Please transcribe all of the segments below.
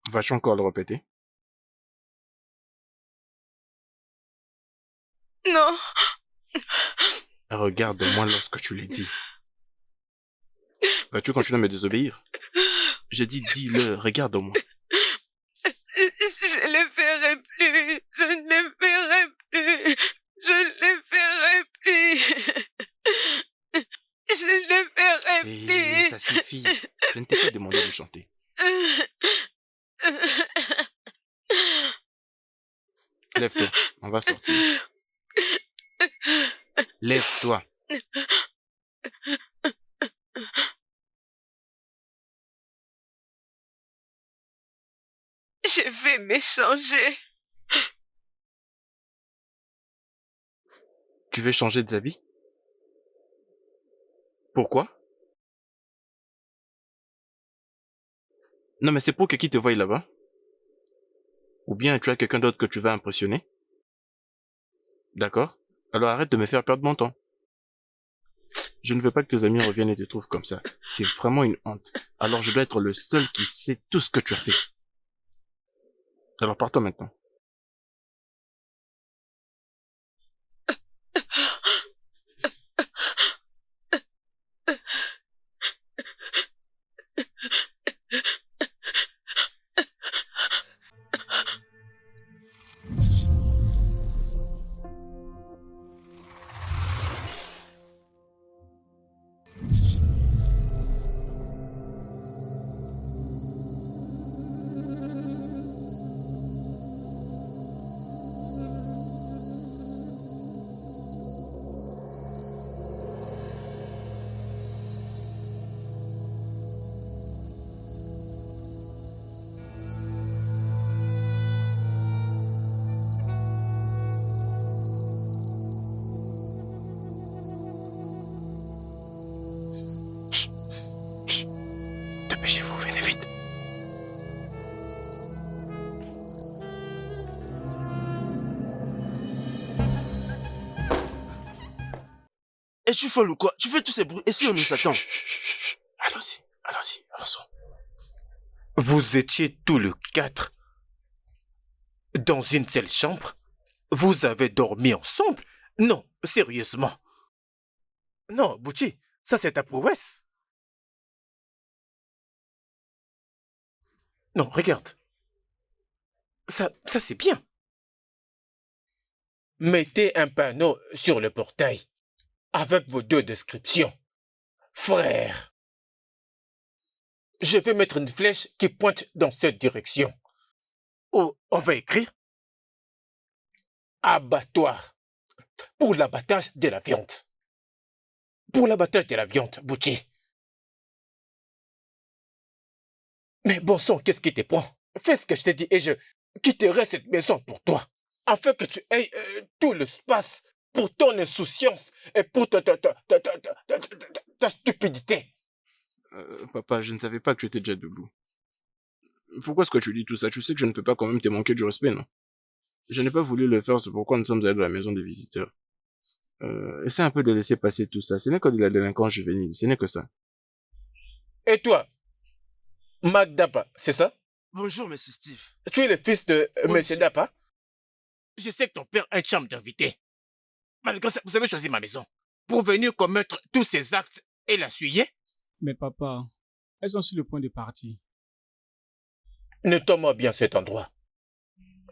Vas-tu encore le répéter? Non. Regarde-moi lorsque tu l'as dit. Vas-tu continuer à me désobéir? J'ai dit dis-le, regarde-moi. Je ne les ferai plus. Je ne les ferai plus. Je ne les ferai plus. Je ne les Et ferai ça suffit. Je ne t'ai pas demandé de chanter. plus. Lève-toi, on va sortir. Lève-toi. Je vais m'échanger. Tu veux changer de habits? Pourquoi? Non mais c'est pour que qui te voie là-bas? Ou bien tu as quelqu'un d'autre que tu vas impressionner? D'accord? Alors arrête de me faire perdre mon temps. Je ne veux pas que tes amis reviennent et te trouvent comme ça. C'est vraiment une honte. Alors je dois être le seul qui sait tout ce que tu as fait. Alors pars-toi maintenant. Dépêchez-vous, venez vite. Et tu folle ou quoi? Tu fais tous ces bruits. Et si on nous attend? Allons-y, allons-y, avançons. Vous étiez tous les quatre dans une seule chambre? Vous avez dormi ensemble? Non, sérieusement. Non, Bouchi, ça c'est ta prouesse. Non, regarde. Ça c'est bien. Mettez un panneau sur le portail avec vos deux descriptions. Frère, je vais mettre une flèche qui pointe dans cette direction. Ou on va écrire abattoir pour l'abattage de la viande. Pour l'abattage de la viande, Bouchi. Mais bon sang, qu'est-ce qui te prend? Fais ce que je t'ai dit et je quitterai cette maison pour toi. Afin que tu aies tout l'espace pour ton insouciance et pour ta stupidité. Papa, je ne savais pas que tu étais déjà debout. Pourquoi est-ce que tu dis tout ça? Tu sais que je ne peux pas quand même te manquer du respect, non? Je n'ai pas voulu le faire, c'est pourquoi nous sommes allés dans la maison des visiteurs. Essaie un peu de laisser passer tout ça. Ce n'est que de la délinquance juvénile, ce n'est que ça. Et toi, Magdapa, c'est ça? Bonjour, monsieur Steve. Tu es le fils de Oui, Monsieur monsieur. Dapa? Je sais que ton père a une chambre d'invité. Malgré ça, vous avez choisi ma maison pour venir commettre tous ces actes et la suyer? Mais papa, elles sont sur le point de partir. Nettoie-moi bien cet endroit.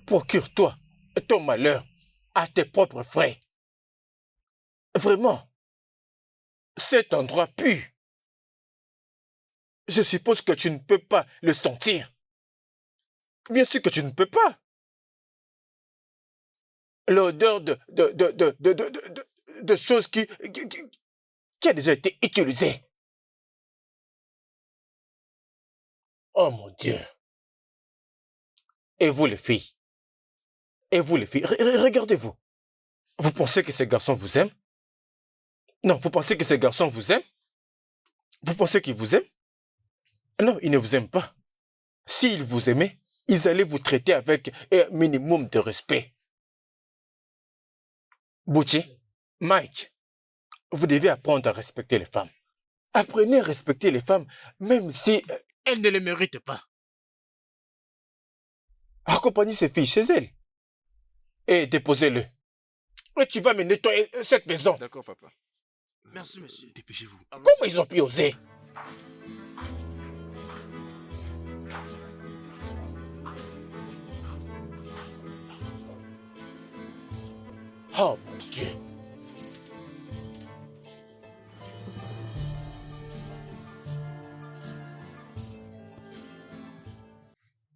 Procure-toi ton malheur à tes propres frais. Vraiment, cet endroit pue. Je suppose que tu ne peux pas le sentir. Bien sûr que tu ne peux pas. L'odeur de choses qui a déjà été utilisée. Oh mon Dieu. Et vous les filles? Et vous les filles? Regardez-vous. Vous pensez que ces garçons vous aiment? Non, vous pensez que ces garçons vous aiment? Vous pensez qu'ils vous aiment? Non, ils ne vous aiment pas. S'ils vous aimaient, ils allaient vous traiter avec un minimum de respect. Bouchi, Mike, vous devez apprendre à respecter les femmes. Apprenez à respecter les femmes, même si elles ne le méritent pas. Accompagnez ces filles chez elles. Et déposez-le. Et tu vas me nettoyer cette maison. D'accord, papa. Merci, monsieur. Dépêchez-vous. Comment ils ont pu oser? Oh mon Dieu.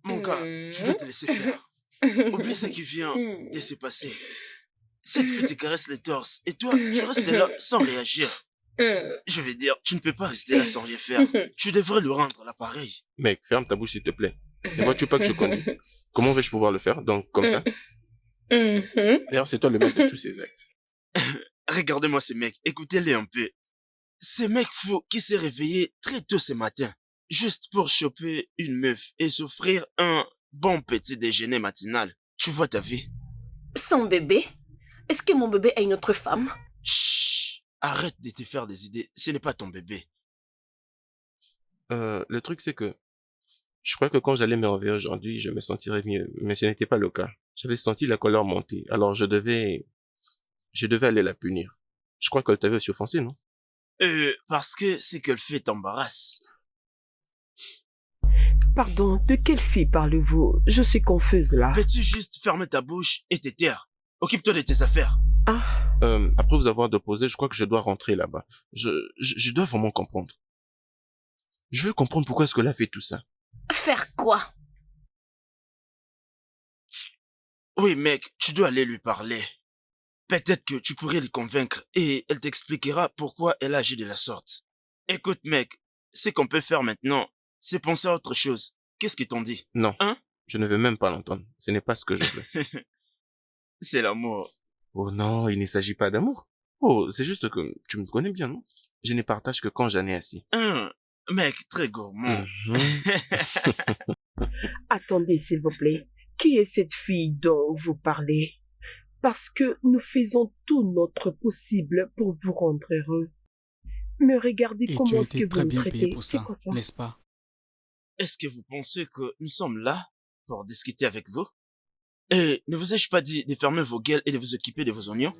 Mon gars, tu dois te laisser faire. Oublie ce qui vient de se passer. Cette fille te caresse les torses et toi, tu restes là sans réagir. Je veux dire, tu ne peux pas rester là sans rien faire. Tu devrais lui rendre l'appareil. Mec, ferme ta bouche s'il te plaît. Ne vois-tu pas que je conduis? Comment vais-je pouvoir le faire? Donc, comme ça? D'ailleurs, c'est toi le maître de tous ces actes. Regardez-moi ce mec, écoutez-les un peu. Ce mec fou qui s'est réveillé très tôt ce matin, juste pour choper une meuf et s'offrir un bon petit déjeuner matinal. Tu vois ta vie? Son bébé? Est-ce que mon bébé a une autre femme? Chut, arrête de te faire des idées, ce n'est pas ton bébé. Le truc, c'est que je crois que quand j'allais me réveiller aujourd'hui, je me sentirais mieux, mais ce n'était pas le cas. J'avais senti la colère monter, alors je devais aller la punir. Je crois qu'elle t'avait aussi offensé, non? Parce que ce qu'elle fait t'embarrasse. Pardon, de quelle fille parlez-vous? Je suis confuse là. Peux-tu juste fermer ta bouche et te taire? Occupe-toi de tes affaires. Ah, Après vous avoir déposé, je crois que je dois rentrer là-bas. Je dois vraiment comprendre. Je veux comprendre pourquoi est-ce qu'elle a fait tout ça. Faire quoi? Oui, mec, tu dois aller lui parler. Peut-être que tu pourrais le convaincre et elle t'expliquera pourquoi elle agit de la sorte. Écoute, mec, ce qu'on peut faire maintenant, c'est penser à autre chose. Qu'est-ce qu'ils t'ont dit? Non, Hein? je ne veux même pas l'entendre. Ce n'est pas ce que je veux. C'est l'amour. Oh non, il ne s'agit pas d'amour. Oh, c'est juste que tu me connais bien, non? Je ne partage que quand j'en ai assis. Mec, très gourmand. attendez s'il vous plaît. Qui est cette fille dont vous parlez? Parce que nous faisons tout notre possible pour vous rendre heureux. Mais regardez Et tu comment as est-ce que été vous très nous bien payé traitez. pour C'est ça, quoi ça? n'est-ce pas? Est-ce que vous pensez que nous sommes là pour discuter avec vous? Et ne vous ai-je pas dit de fermer vos gueules et de vous occuper de vos oignons?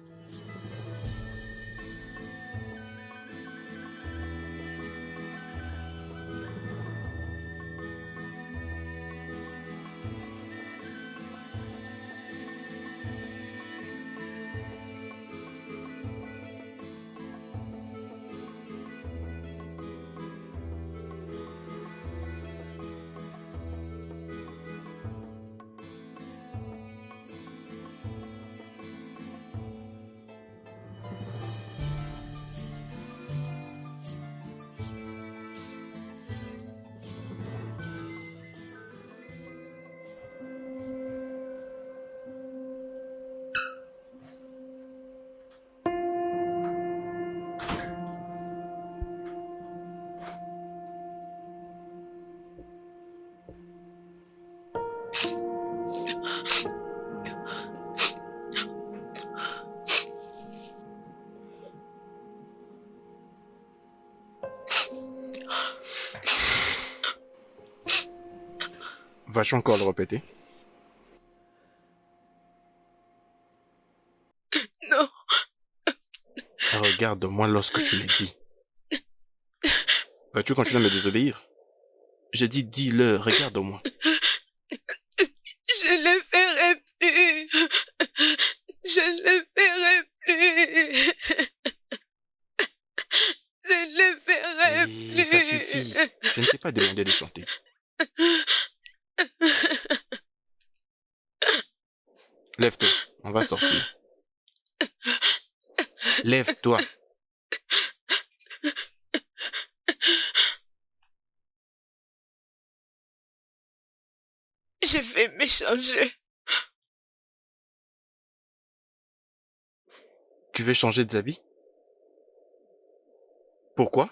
Vas-tu encore le répéter? Non, Regarde-moi lorsque tu l'as dit. Vas-tu continuer à me désobéir? J'ai dit dis-le, regarde-moi. je ne le ferai plus. Je ne le ferai plus. Je ne le ferai plus. Ça suffit. Je ne t'ai pas demandé de chanter. Lève-toi, on va sortir. Lève-toi. Je vais m'échanger. Tu veux changer de habits? Pourquoi?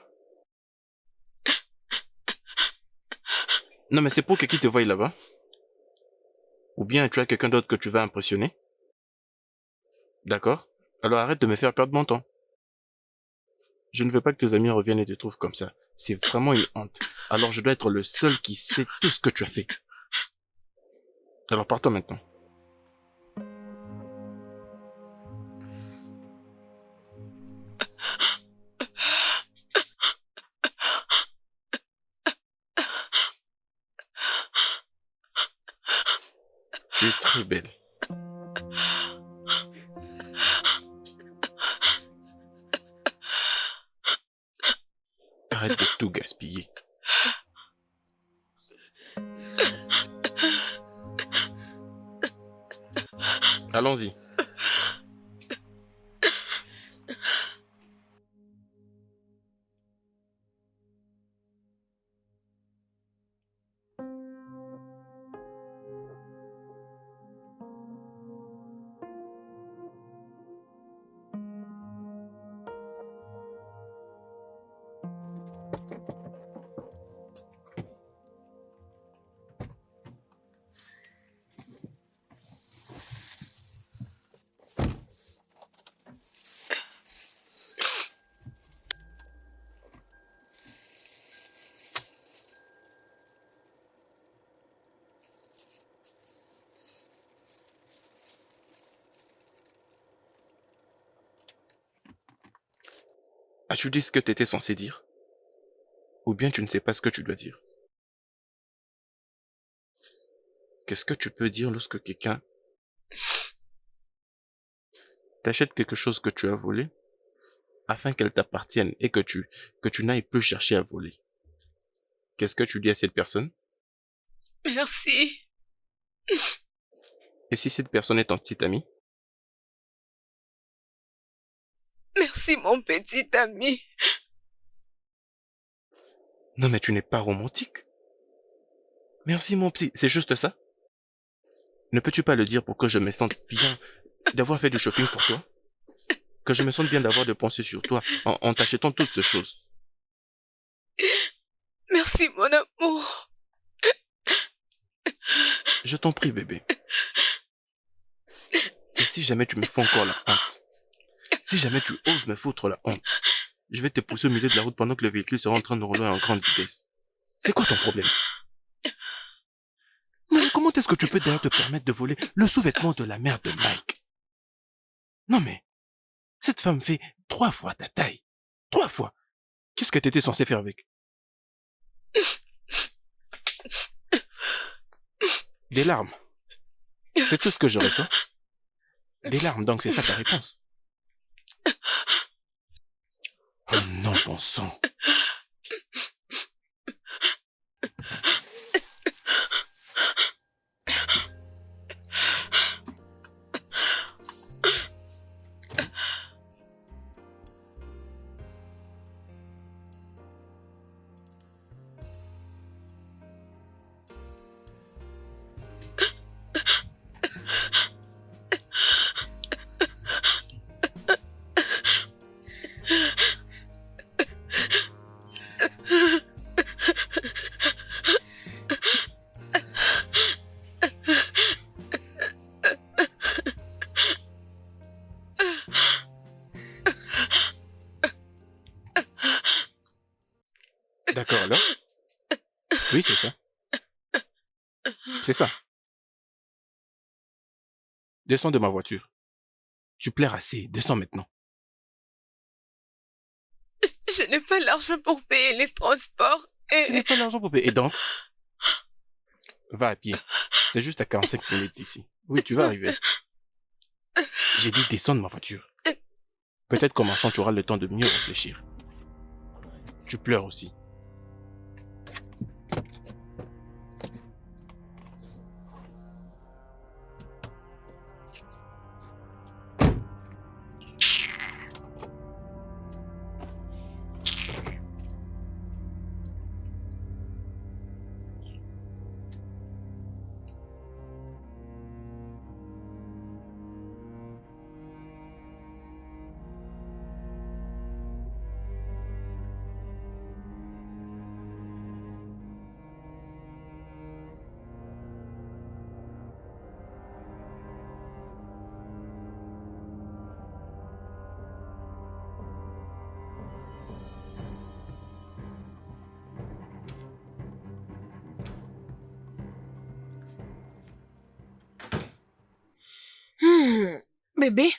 Non mais c'est pour que qui te voie là-bas? Ou bien tu as quelqu'un d'autre que tu vas impressionner? D'accord? Alors arrête de me faire perdre mon temps. Je ne veux pas que tes amis reviennent et te trouvent comme ça. C'est vraiment une honte. Alors je dois être le seul qui sait tout ce que tu as fait. Alors partons maintenant. Tu es très belle. Arrête de tout gaspiller. Allons-y. As-tu dit ce que tu étais censé dire? Ou bien tu ne sais pas ce que tu dois dire? Qu'est-ce que tu peux dire lorsque quelqu'un t'achète quelque chose que tu as volé afin qu'elle t'appartienne et que tu n'ailles plus chercher à voler? Qu'est-ce que tu dis à cette personne? Merci. Et si cette personne est ton petit ami? Merci, mon petit ami. Non mais tu n'es pas romantique. Merci mon petit, c'est juste ça? Ne peux-tu pas le dire pour que je me sente bien d'avoir fait du shopping pour toi? Que je me sente bien d'avoir dépensé sur toi en t'achetant toutes ces choses? Merci, mon amour. Je t'en prie bébé. Et si jamais tu me fais encore la honte, si jamais tu oses me foutre la honte, je vais te pousser au milieu de la route pendant que le véhicule sera en train de rouler en grande vitesse. C'est quoi ton problème? Non mais comment est-ce que tu peux d'ailleurs te permettre de voler le sous-vêtement de la mère de Mike? Non mais, cette femme fait 3 fois ta taille. 3 fois. Qu'est-ce que t'étais censé faire avec? Des larmes. C'est tout ce que je ressens. Des larmes, donc c'est ça ta réponse. Oh non, bon sang. D'accord alors? Oui, c'est ça. C'est ça. Descends de ma voiture. Tu plaires assez, descends maintenant. Je n'ai pas l'argent pour payer les transports Tu n'as et... pas l'argent pour payer. Et donc? Va à pied. C'est juste à 45 minutes d'ici. Oui, tu vas arriver. J'ai dit descends de ma voiture. Peut-être qu'en marchant, tu auras le temps de mieux réfléchir. Tu pleures aussi. Bébé,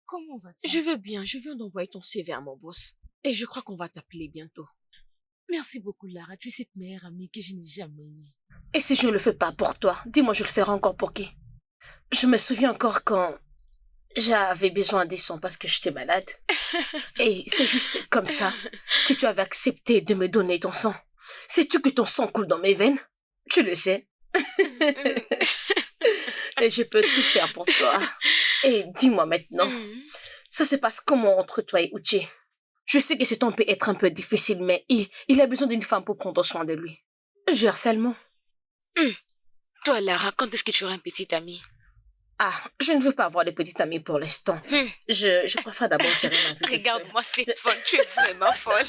Comment vas-tu? je veux bien. Je viens d'envoyer ton CV à mon boss. Et je crois qu'on va t'appeler bientôt. Merci beaucoup, Lara. Tu es cette meilleure amie que je n'ai jamais eue. Et si je ne le fais pas pour toi, dis-moi, je le ferai encore pour qui? Je me souviens encore quand j'avais besoin des sons parce que j'étais malade. Et c'est juste comme ça que tu avais accepté de me donner ton sang. Sais-tu que ton sang coule dans mes veines? Tu le sais. Et je peux tout faire pour toi. Et dis-moi maintenant, ça se passe comment entre toi et Uchi? Je sais que ce temps peut être un peu difficile, mais il a besoin d'une femme pour prendre soin de lui. Gère seulement. Toi, Lara, quand est-ce que tu auras un petit ami? Ah, je ne veux pas avoir de petite amie pour l'instant. Je préfère d'abord gérer ma vie. Regarde-moi cette folle, tu es vraiment folle.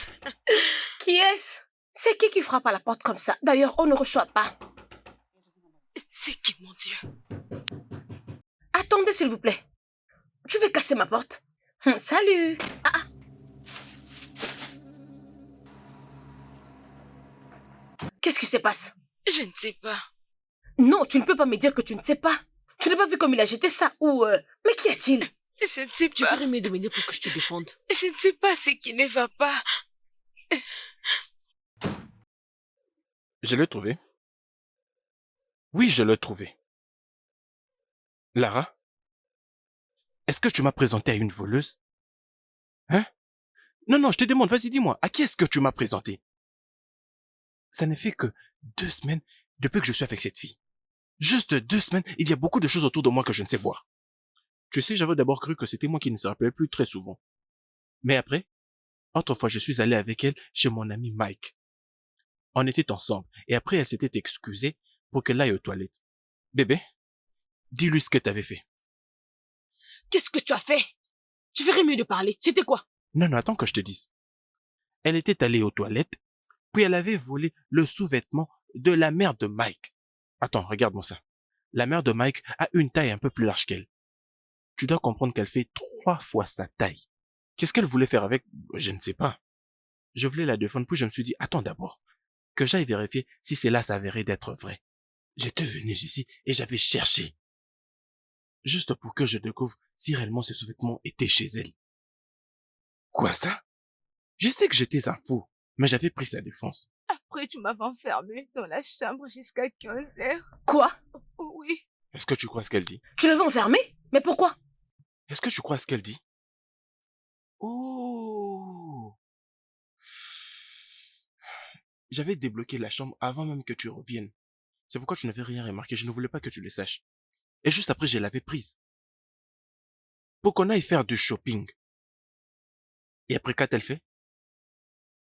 Qui est-ce? C'est qui frappe à la porte comme ça? D'ailleurs, on ne reçoit pas. C'est qui, mon Dieu? Attendez, s'il vous plaît. Tu veux casser ma porte? Salut. Qu'est-ce qui se passe? Je ne sais pas. Non, tu ne peux pas me dire que tu ne sais pas. Tu n'as pas vu comme il a jeté ça ou... Mais qu'y a-t-il? Je ne sais Tu pas. ferais mieux de venir pour que je te défende. Je ne sais pas ce qui ne va pas. Je l'ai trouvé. Oui, je l'ai trouvé. Lara, est-ce que tu m'as présenté à une voleuse? Hein? Non, je te demande, vas-y, dis-moi, à qui est-ce que tu m'as présenté? Ça ne fait que 2 semaines depuis que je suis avec cette fille. Juste 2 semaines, il y a beaucoup de choses autour de moi que je ne sais voir. Tu sais, j'avais d'abord cru que c'était moi qui ne se rappelait plus très souvent. Mais après, autrefois, je suis allé avec elle chez mon ami Mike. On était ensemble, et après, elle s'était excusée pour qu'elle aille aux toilettes. Bébé, dis-lui ce que t'avais fait. Qu'est-ce que tu as fait? Tu ferais mieux de parler. C'était quoi? Non, attends que je te dise. Elle était allée aux toilettes, puis elle avait volé le sous-vêtement de la mère de Mike. Attends, regarde-moi ça. La mère de Mike a une taille un peu plus large qu'elle. Tu dois comprendre qu'elle fait 3 fois sa taille. Qu'est-ce qu'elle voulait faire avec? Je ne sais pas. Je voulais la défendre, puis je me suis dit, attends d'abord, que j'aille vérifier si cela s'avérait d'être vrai. J'étais venu ici et j'avais cherché. Juste pour que je découvre si réellement ce sous-vêtement était chez elle. Quoi ça? Je sais que j'étais un fou, mais j'avais pris sa défense. Après, tu m'avais enfermée dans la chambre jusqu'à 15 heures. Quoi? Oui. Est-ce que tu crois ce qu'elle dit? Tu l'avais enfermé? Mais pourquoi? Est-ce que tu crois ce qu'elle dit? Oh! J'avais débloqué la chambre avant même que tu reviennes. C'est pourquoi tu n'avais rien remarqué, je ne voulais pas que tu le saches. Et juste après, je l'avais prise. Pour qu'on aille faire du shopping. Et après, qu'a-t-elle fait?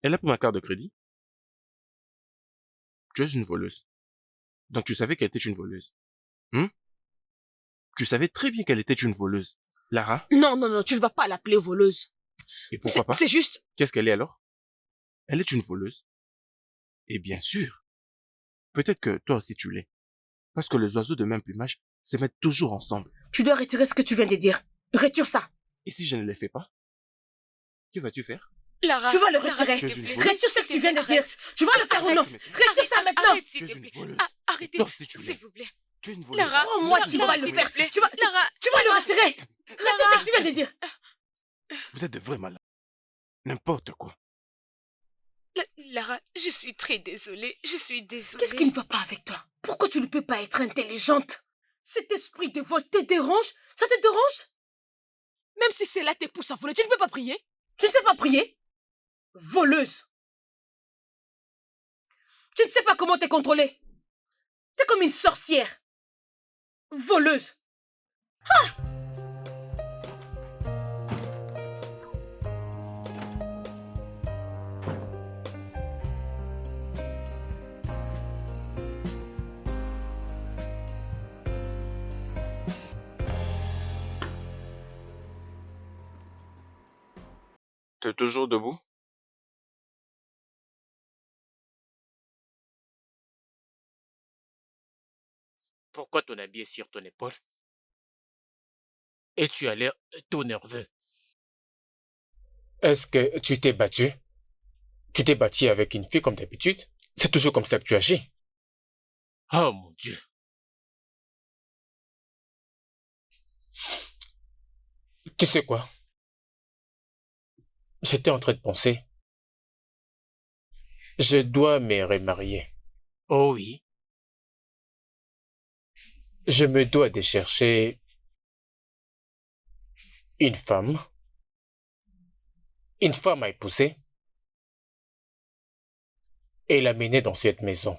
Elle a pris ma carte de crédit. Tu es une voleuse. Donc tu savais qu'elle était une voleuse. Tu savais très bien qu'elle était une voleuse. Lara? Non, tu ne vas pas l'appeler voleuse. Et pourquoi pas? C'est juste... Qu'est-ce qu'elle est alors? Elle est une voleuse. Et bien sûr. Peut-être que toi aussi tu l'es. Parce que les oiseaux de même plumage se mettent toujours ensemble. Tu dois retirer ce que tu viens de dire. Retire ça. Et si je ne le fais pas? Que vas-tu faire? Lara, Tu vas le Lara, retirer. s'il te plaît. Retire ce que tu viens de dire. Tu vas le faire ou non? Retire ça maintenant. Arrête, Tu s'il es te une plaît. voleuse. Arrêtez, Et toi aussi tu l'es. s'il vous plaît. Tu es une voleuse. Lara, Crois-moi, tu Lara, vas le s'il faire. te plaît. Tu vas le retirer. Retire ce que tu viens de dire. Vous êtes de vrais malades. N'importe quoi. Lara, je suis très désolée. Je suis désolée. Qu'est-ce qui ne va pas avec toi? Pourquoi tu ne peux pas être intelligente? Cet esprit de vol te dérange? Ça te dérange? Même si cela te pousse à voler, tu ne peux pas prier? Tu ne sais pas prier? Voleuse! Tu ne sais pas comment te contrôler? T'es comme une sorcière! Voleuse! T'es toujours debout? Pourquoi ton habit est sur ton épaule? Et tu as l'air tout nerveux. Est-ce que tu t'es battu? Tu t'es battu avec une fille comme d'habitude? C'est toujours comme ça que tu agis. Oh mon Dieu. Tu sais quoi? J'étais en train de penser. Je dois me remarier. Oh oui. Je me dois de chercher une femme à épouser et l'amener dans cette maison.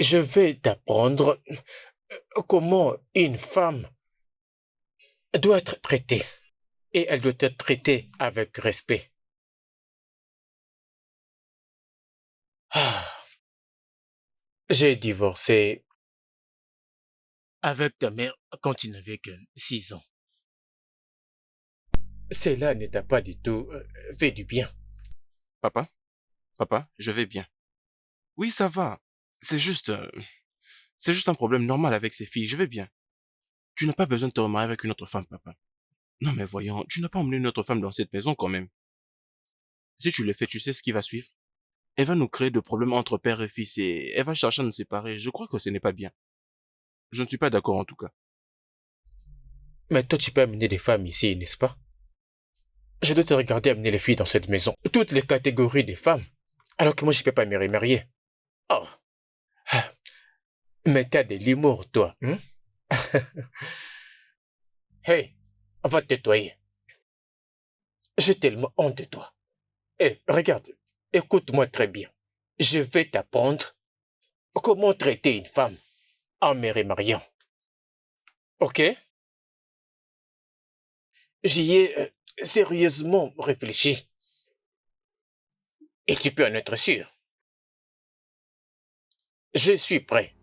Je vais t'apprendre comment une femme doit être traitée. Et elle doit être traitée avec respect. Ah. J'ai divorcé Avec ta mère quand tu n'avais que 6 ans. Cela ne t'a pas du tout fait du bien. Papa, je vais bien. Oui, ça va. C'est juste un problème normal avec ces filles. Je vais bien. Tu n'as pas besoin de te remarier avec une autre femme, papa. Non, mais voyons, tu n'as pas emmené une autre femme dans cette maison quand même. Si tu le fais, tu sais ce qui va suivre. Elle va nous créer de problèmes entre père et fils et elle va chercher à nous séparer. Je crois que ce n'est pas bien. Je ne suis pas d'accord en tout cas. Mais toi, tu peux amener des femmes ici, n'est-ce pas? Je dois te regarder amener les filles dans cette maison. Toutes les catégories des femmes. Alors que moi, je ne peux pas me remarier. Oh. Mais t'as de l'humour, toi. Hein? Hey, va te nettoyer. J'ai tellement honte de toi. Hey, regarde, écoute-moi très bien. Je vais t'apprendre comment traiter une femme en me remariant. Ok? J'y ai sérieusement réfléchi. Et tu peux en être sûr. Je suis prêt.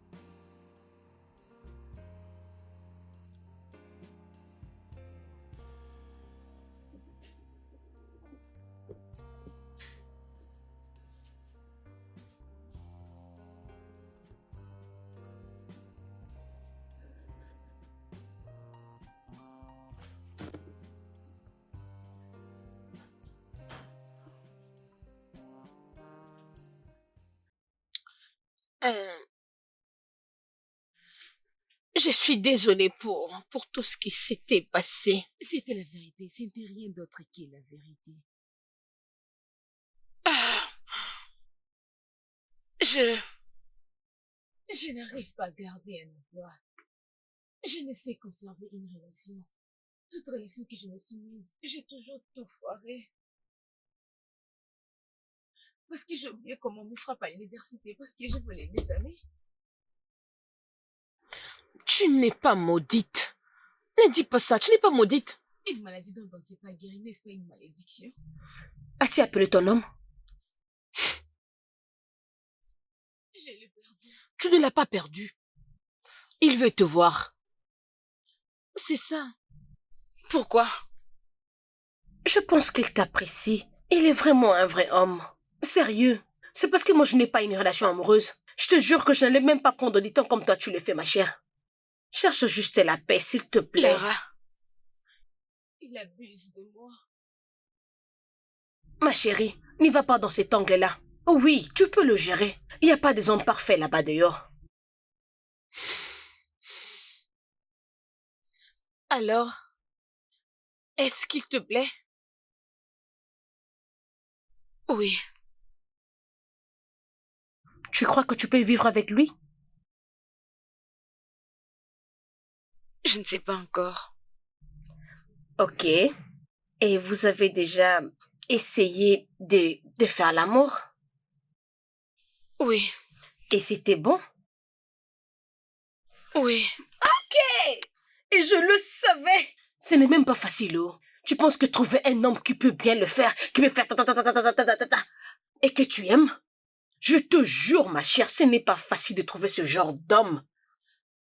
Je suis désolée pour tout ce qui s'était passé. C'était la vérité, ce n'était rien d'autre que la vérité. Je n'arrive pas à garder un emploi. Je ne sais conserver une relation. Toute relation que je me suis mise, j'ai toujours tout foiré. Parce que j'ai oublié comment on me frappe à l'université, parce que je voulais mes amis. Tu n'es pas maudite. Ne dis pas ça, tu n'es pas maudite. Une maladie dont on ne sait pas guérir, n'est-ce pas une malédiction? As-tu appelé ton homme? Je l'ai perdu. Tu ne l'as pas perdu. Il veut te voir. C'est ça. Pourquoi? Je pense qu'il t'apprécie. Il est vraiment un vrai homme. Sérieux. C'est parce que moi je n'ai pas une relation amoureuse. Je te jure que je n'allais même pas prendre du temps comme toi tu le fais, ma chère. Cherche juste la paix, s'il te plaît. Lara, il abuse de moi. Ma chérie, n'y va pas dans cet angle-là. Oui, tu peux le gérer. Il n'y a pas des hommes parfaits là-bas dehors. Alors, est-ce qu'il te plaît? Oui. Tu crois que tu peux vivre avec lui? Je ne sais pas encore. Ok. Et vous avez déjà essayé de faire l'amour? Oui. Et c'était bon? Oui. Ok! Et je le savais! Ce n'est même pas facile, oh. Tu penses que trouver un homme qui peut bien le faire, qui peut faire et que tu aimes? Je te jure, ma chère, ce n'est pas facile de trouver ce genre d'homme.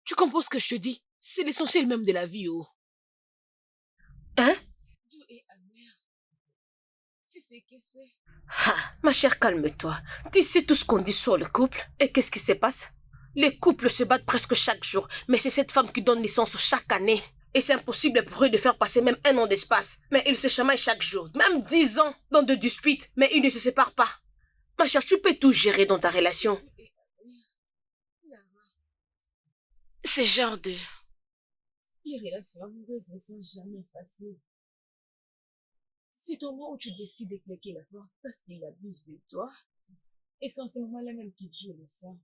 Tu comprends ce que je te dis? C'est l'essentiel même de la vie, oh. Hein? Dieu est amer. C'est ce que c'est. Ah, ma chère, calme-toi. Tu sais tout ce qu'on dit sur le couple. Et qu'est-ce qui se passe? Les couples se battent presque chaque jour, mais c'est cette femme qui donne naissance chaque année. Et c'est impossible pour eux de faire passer même 1 an d'espace. Mais ils se chamaillent chaque jour, même 10 ans dans de disputes, mais ils ne se séparent pas. Ma chère, tu peux tout gérer dans ta relation. Ce genre de Les relations amoureuses ne sont jamais faciles. C'est au moment où tu décides de claquer la porte parce qu'il abuse de toi. Et c'est en ce moment-là même qu'il joue le sang.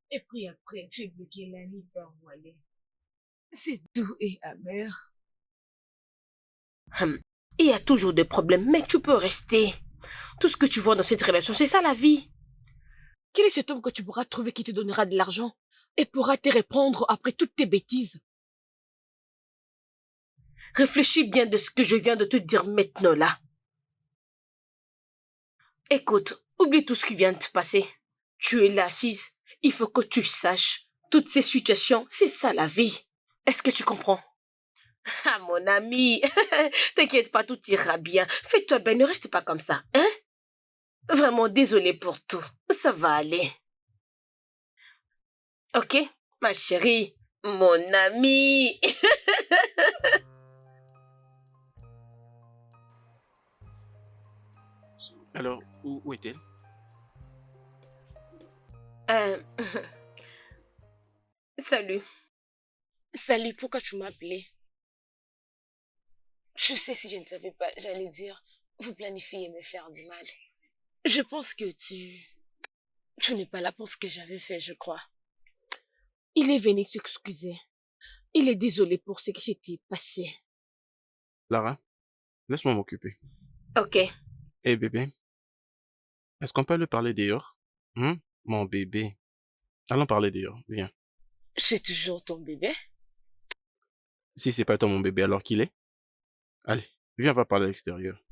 Et puis après, tu es bloqué la nuit par Wallet. C'est doux et amer. Il y a toujours des problèmes, mais tu peux rester. Tout ce que tu vois dans cette relation, c'est ça la vie. Quel est cet homme que tu pourras trouver qui te donnera de l'argent et pourra te répondre après toutes tes bêtises? Réfléchis bien de ce que je viens de te dire maintenant là. Écoute, oublie tout ce qui vient de te passer. Tu es là assise. Il faut que tu saches. Toutes ces situations, c'est ça la vie. Est-ce que tu comprends? Ah mon ami, t'inquiète pas, tout ira bien. Fais-toi bien, ne reste pas comme ça, hein? Vraiment désolée pour tout. Ça va aller. Ok, ma chérie, mon ami. Alors, où est-elle? Euh, Salut. Salut, pourquoi tu m'as appelé? Je sais, si je ne savais pas, j'allais dire, vous planifiez me faire du mal. Je pense que tu n'es pas là pour ce que j'avais fait, je crois. Il est venu s'excuser. Il est désolé pour ce qui s'était passé. Lara, laisse-moi m'occuper. Ok. Hé bébé, est-ce qu'on peut le parler dehors? Mon bébé. Allons parler dehors, viens. C'est toujours ton bébé? Si c'est pas toi mon bébé, alors qu'il est? Allez, viens, on va parler à l'extérieur.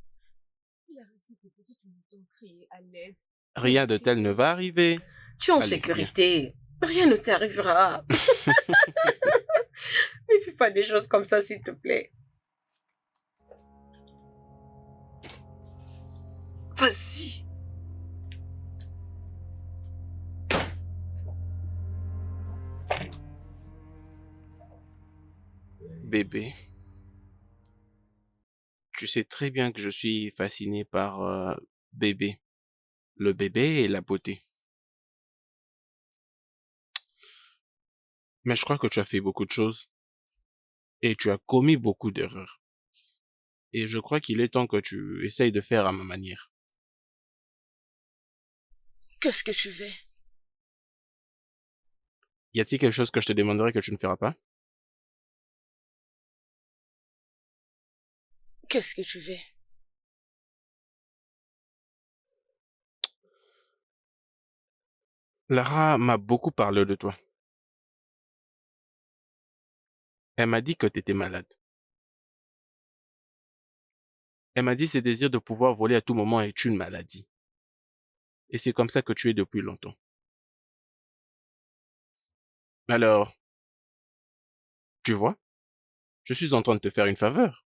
Il a réussi que si tu m'entends crier à l'aide. Rien de tel ne va arriver. Tu es en Allez, sécurité. Rien ne t'arrivera. Ne fais pas des choses comme ça, s'il te plaît. Vas-y. Bébé, tu sais très bien que je suis fasciné par bébé. Le bébé et la beauté. Mais je crois que tu as fait beaucoup de choses. Et tu as commis beaucoup d'erreurs. Et je crois qu'il est temps que tu essayes de faire à ma manière. Qu'est-ce que tu veux? Y a-t-il quelque chose que je te demanderai que tu ne feras pas? Qu'est-ce que tu veux? Lara m'a beaucoup parlé de toi. Elle m'a dit que tu étais malade. Elle m'a dit ses désirs de pouvoir voler à tout moment est une maladie. Et c'est comme ça que tu es depuis longtemps. Alors, tu vois, je suis en train de te faire une faveur.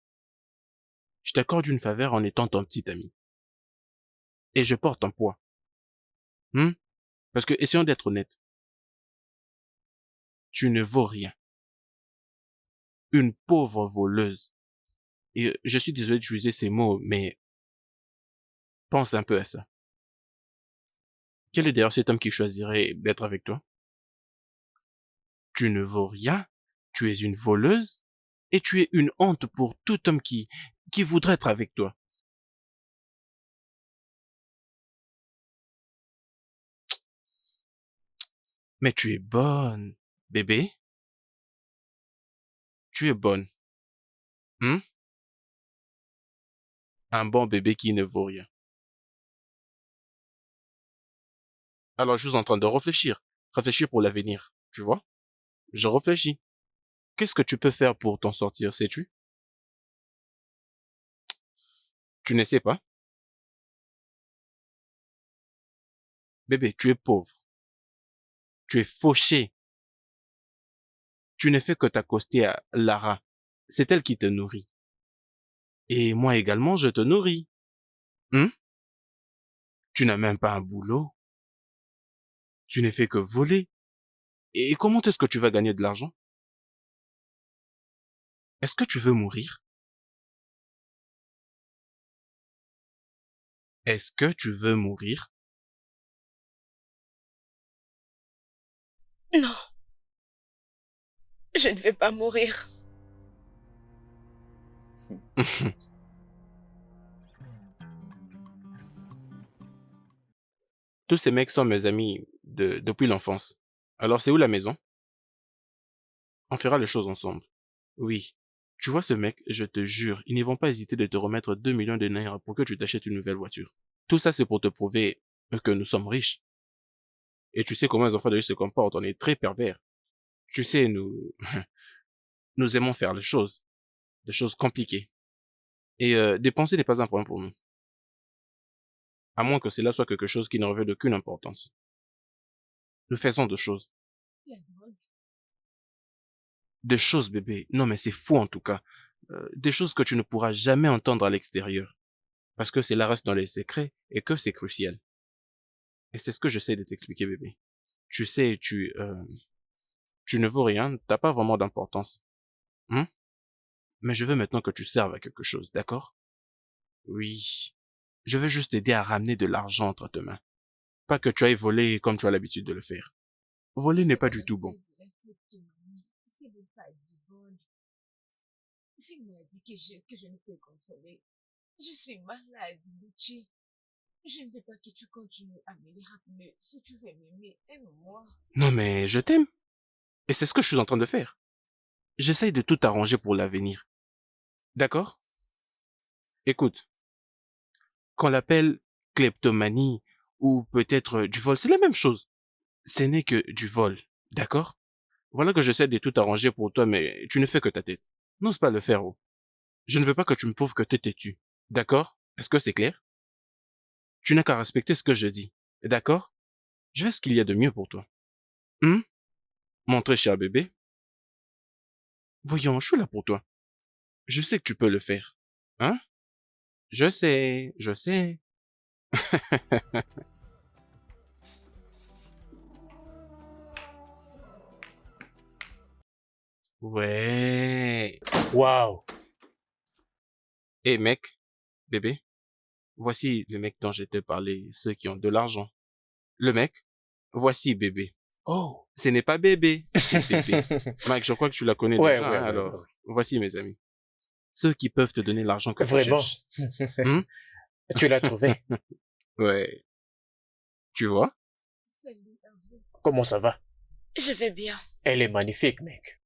Je t'accorde une faveur en étant ton petit ami. Et je porte un poids. Parce que, essayons d'être honnêtes. Tu ne vaux rien. Une pauvre voleuse. Et je suis désolé d'utiliser ces mots, mais pense un peu à ça. Quel est d'ailleurs cet homme qui choisirait d'être avec toi? Tu ne vaux rien, tu es une voleuse, et tu es une honte pour tout homme qui voudrait être avec toi. Mais tu es bonne, bébé. Tu es bonne. Un bon bébé qui ne vaut rien. Alors je suis en train de réfléchir. Réfléchir pour l'avenir, tu vois? Je réfléchis. Qu'est-ce que tu peux faire pour t'en sortir, sais-tu? Tu ne sais pas? Bébé, tu es pauvre. Tu es fauché. Tu ne fais que t'accoster à Lara. C'est elle qui te nourrit. Et moi également, je te nourris. Tu n'as même pas un boulot. Tu ne fais que voler. Et comment est-ce que tu vas gagner de l'argent? Est-ce que tu veux mourir? Est-ce que tu veux mourir? Non. Je ne vais pas mourir. Tous ces mecs sont mes amis depuis l'enfance. Alors c'est où la maison? On fera les choses ensemble. Oui. Tu vois ce mec, je te jure, ils ne vont pas hésiter de te remettre 2 millions de naira pour que tu t'achètes une nouvelle voiture. Tout ça, c'est pour te prouver que nous sommes riches. Et tu sais comment les enfants de riches se comportent, on est très pervers. Tu sais, nous, nous aimons faire les choses, des choses compliquées. Et dépenser n'est pas un problème pour nous. À moins que cela soit quelque chose qui ne revêt d'aucune importance. Nous faisons deux choses. La drogue. Des choses, bébé. Non, mais c'est fou en tout cas. Des choses que tu ne pourras jamais entendre à l'extérieur. Parce que cela reste dans les secrets et que c'est crucial. Et c'est ce que j'essaie de t'expliquer, bébé. Tu sais, tu ne vaux rien, t'as pas vraiment d'importance. Hein? Mais je veux maintenant que tu serves à quelque chose, d'accord? Oui. Je veux juste t'aider à ramener de l'argent entre tes mains. Pas que tu ailles voler comme tu as l'habitude de le faire. Voler n'est pas du tout bon. C'est même pas du vol. C'est une maladie que je ne peux contrôler. Je suis malade, Gucci. Je ne veux pas que tu continues à me les rappeler. Si tu veux m'aimer, aime-moi. Non mais je t'aime. Et c'est ce que je suis en train de faire. J'essaye de tout arranger pour l'avenir. D'accord? Écoute, qu'on l'appelle kleptomanie ou peut-être du vol, c'est la même chose. Ce n'est que du vol. D'accord? Voilà que j'essaie de tout arranger pour toi, mais tu ne fais que ta tête. N'ose pas le faire, oh. Je ne veux pas que tu me prouves que t'es têtu. D'accord? Est-ce que c'est clair? Tu n'as qu'à respecter ce que je dis. D'accord? Je fais ce qu'il y a de mieux pour toi. Mon très cher bébé. Voyons, je suis là pour toi. Je sais que tu peux le faire. Hein? Je sais, je sais. Ouais. Waouh. Eh mec, bébé, voici le mec dont je t'ai parlé, ceux qui ont de l'argent. Le mec, voici bébé. Oh. Ce n'est pas bébé, c'est bébé. Mike, je crois que tu la connais Ouais, déjà, ouais, hein, ouais, alors. ouais. Voici mes amis. Ceux qui peuvent te donner l'argent que tu Vraiment. cherches. Hmm? Tu l'as trouvé. Ouais. Tu vois? Salut à vous. Comment ça va? Je vais bien. Elle est magnifique, mec.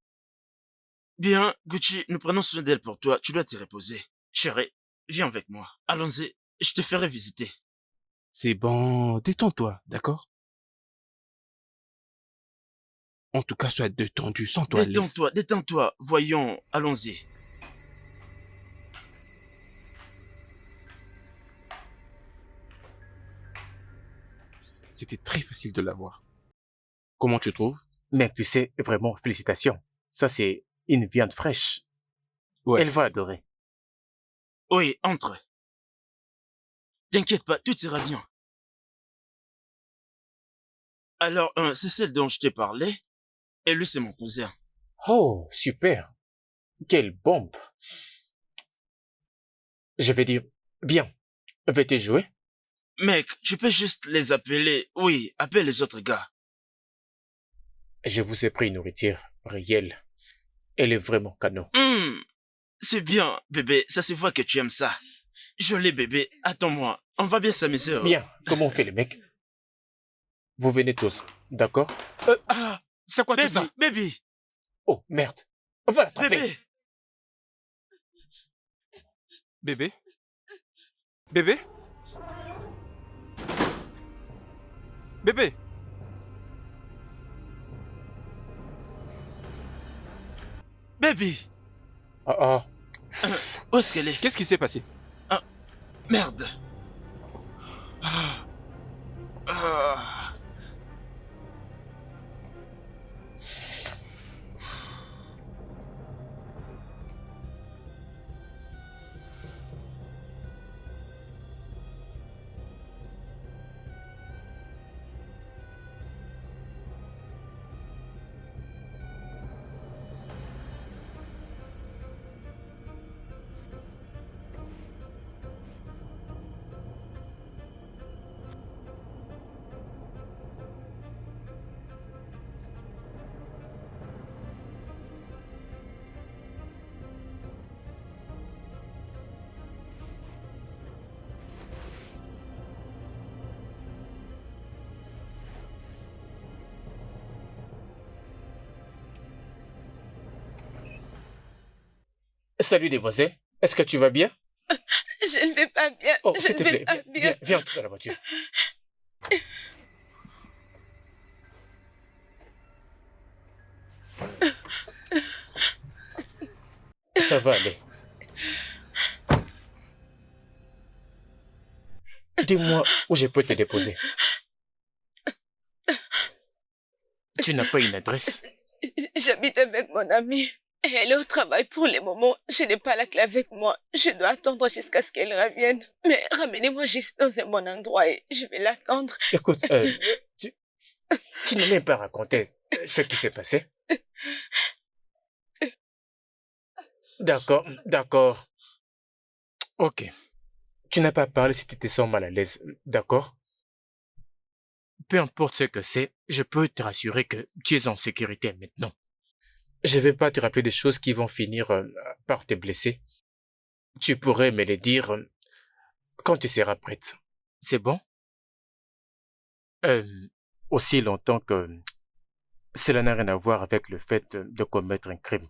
Bien, Gucci, nous prenons soin d'elle pour toi. Tu dois te reposer. Chérie, viens avec moi. Allons-y. Je te ferai visiter. C'est bon, détends-toi, d'accord? En tout cas, sois détendu, sens-toi à l'aise. Détends-toi, détends-toi. Voyons, allons-y. C'était très facile de l'avoir. Comment tu trouves? Mec, tu sais, vraiment, félicitations. Ça, c'est une viande fraîche. Ouais. Elle va adorer. Oui, entre. T'inquiète pas, tout ira bien. Alors, c'est celle dont je t'ai parlé. Et lui, c'est mon cousin. Oh, super. Quelle bombe. Je vais dire, bien, veux-tu jouer? Mec, je peux juste les appeler. Oui, appelle les autres gars. Je vous ai pris une nourriture réelle. Elle est vraiment canon. C'est bien, bébé. Ça se voit que tu aimes ça. Joli bébé, attends-moi. On va bien s'amuser. Bien, comment on fait les mecs? Vous venez tous, d'accord? Ah, C'est quoi tout baby, ça? baby, Oh, merde. On va l'attraper. bébé. Bébé? Bébé? Bébé? Baby. Oh, Où est-ce qu'elle est? Qu'est-ce qui s'est passé? Merde. Ah. Ah. Salut, demoiselle. Est-ce que tu vas bien? Je ne vais pas bien. Oh, Je s'il ne te vais plaît, pas bien. viens entrer dans la voiture. Ça va aller. Dis-moi où je peux te déposer. Tu n'as pas une adresse? J'habite avec mon amie. Et elle est au travail pour le moment. Je n'ai pas la clé avec moi. Je dois attendre jusqu'à ce qu'elle revienne. Mais ramenez-moi juste dans un bon endroit et je vais l'attendre. Écoute, tu n'as même pas raconté ce qui s'est passé. D'accord, d'accord. Ok. Tu n'as pas parlé si tu te sens mal à l'aise, d'accord? Peu importe ce que c'est, je peux te rassurer que tu es en sécurité maintenant. Je ne vais pas te rappeler des choses qui vont finir par te blesser. Tu pourrais me les dire quand tu seras prête. C'est bon? Aussi longtemps que cela n'a rien à voir avec le fait de commettre un crime.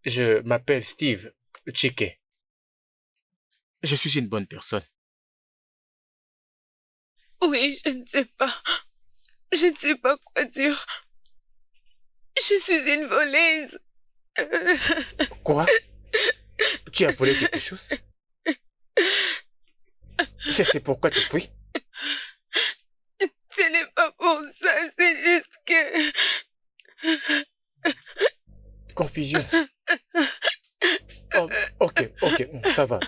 Je m'appelle Steve Chike. Je suis une bonne personne. Oui, je ne sais pas. Je ne sais pas quoi dire. Je suis une voleuse. Quoi? Tu as volé quelque chose? C'est pourquoi tu fuis? Ce n'est pas pour ça, c'est juste que... Confusion. Oh, ok, ça va.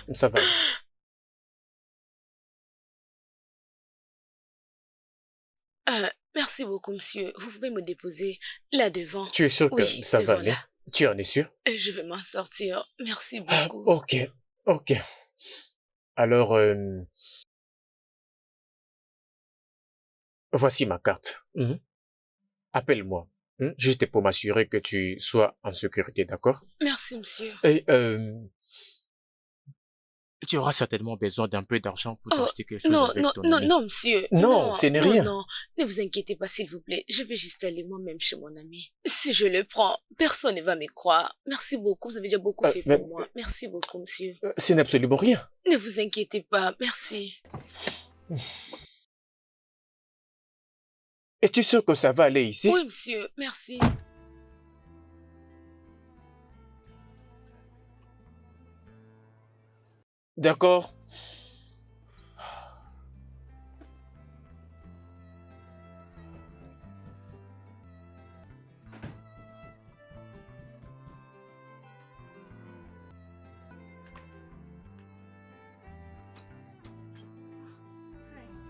Merci beaucoup, monsieur. Vous pouvez me déposer là devant. Tu es sûr que Oui, ça va devant aller? là. Tu en es sûr? Je vais m'en sortir. Merci Ah, beaucoup. ok. Alors, voici ma carte. Appelle-moi, juste pour m'assurer que tu sois en sécurité, d'accord? Merci, monsieur. Et tu auras certainement besoin d'un peu d'argent pour t'acheter quelque chose avec ton ami. Non, monsieur. Non, ce n'est rien. Non, ne vous inquiétez pas, s'il vous plaît. Je vais juste aller moi-même chez mon ami. Si je le prends, personne ne va me croire. Merci beaucoup, vous avez déjà beaucoup fait pour moi. Merci beaucoup, monsieur. Ce n'est absolument rien. Ne vous inquiétez pas, merci. Es-tu sûr que ça va aller ici? Oui, monsieur, merci. D'accord.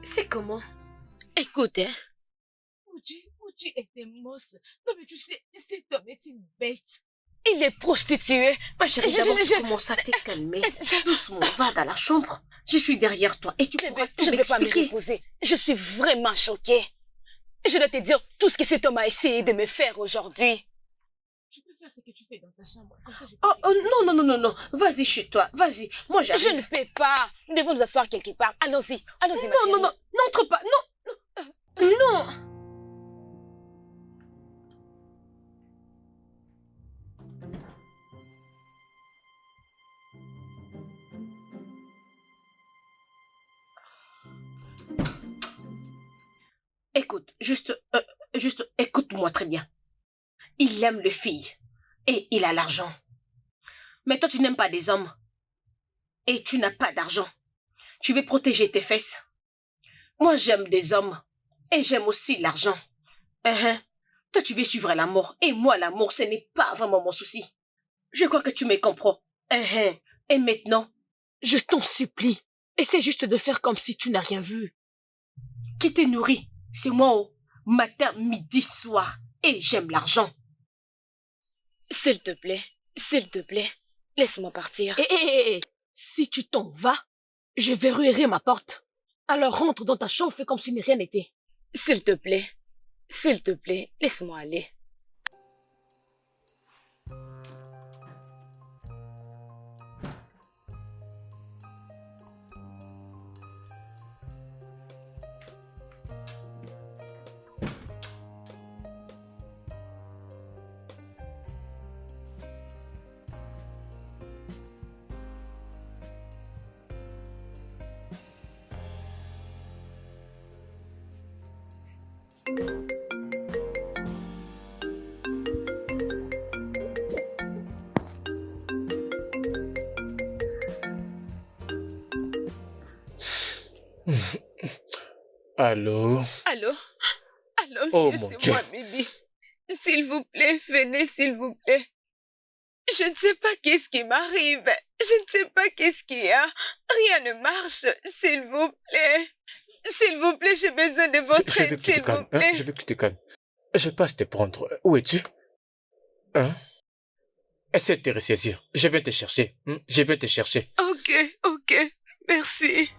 C'est comment? Écoute, hein. Uji est un monstre. Non, mais tu sais, cet homme est une bête. Il est prostitué. Ma chérie, d'abord, tu commences à te calmer. Doucement, va dans la chambre. Je suis derrière toi et tu pourras tout Je ne vais pas me m'expliquer. reposer. Je suis vraiment choquée. Je dois te dire tout ce que cet homme a essayé de me faire aujourd'hui. Tu peux faire ce que tu fais dans ta chambre. Comme ça, je peux Oh, non. Vas-y chez toi. Vas-y. Moi, Je j'arrive. ne peux pas. Nous devons nous asseoir quelque part. Allons-y, ma chérie. Non. N'entre pas. Non. Écoute, juste écoute-moi très bien. Il aime les filles et il a l'argent. Mais toi, tu n'aimes pas des hommes et tu n'as pas d'argent. Tu veux protéger tes fesses. Moi, j'aime des hommes et j'aime aussi l'argent. Toi, tu veux suivre l'amour et moi, l'amour, ce n'est pas vraiment mon souci. Je crois que tu me comprends. Et maintenant, Je t'en supplie. Essaie juste de faire comme si tu n'as rien vu. qui te nourrit? C'est moi, matin, midi, soir. Et j'aime l'argent. S'il te plaît, laisse-moi partir. Si tu t'en vas, je verrouillerai ma porte. Alors rentre dans ta chambre, fais comme si rien n'était. S'il te plaît, laisse-moi aller. Allô? Allô? Allô, Oh monsieur, mon c'est Dieu. moi, Bibi. S'il vous plaît, venez, s'il vous plaît. Je ne sais pas qu'est-ce qui m'arrive. Je ne sais pas qu'est-ce qu'il y a. Rien ne marche. S'il vous plaît. S'il vous plaît, j'ai besoin de votre Je veux aide, que tu te s'il vous calmes. Hein? plaît. Je veux que tu te calmes. Je passe te prendre. Où es-tu? Hein? Essaie de te ressaisir. Je vais te chercher. Je vais te chercher. Ok, ok. Merci.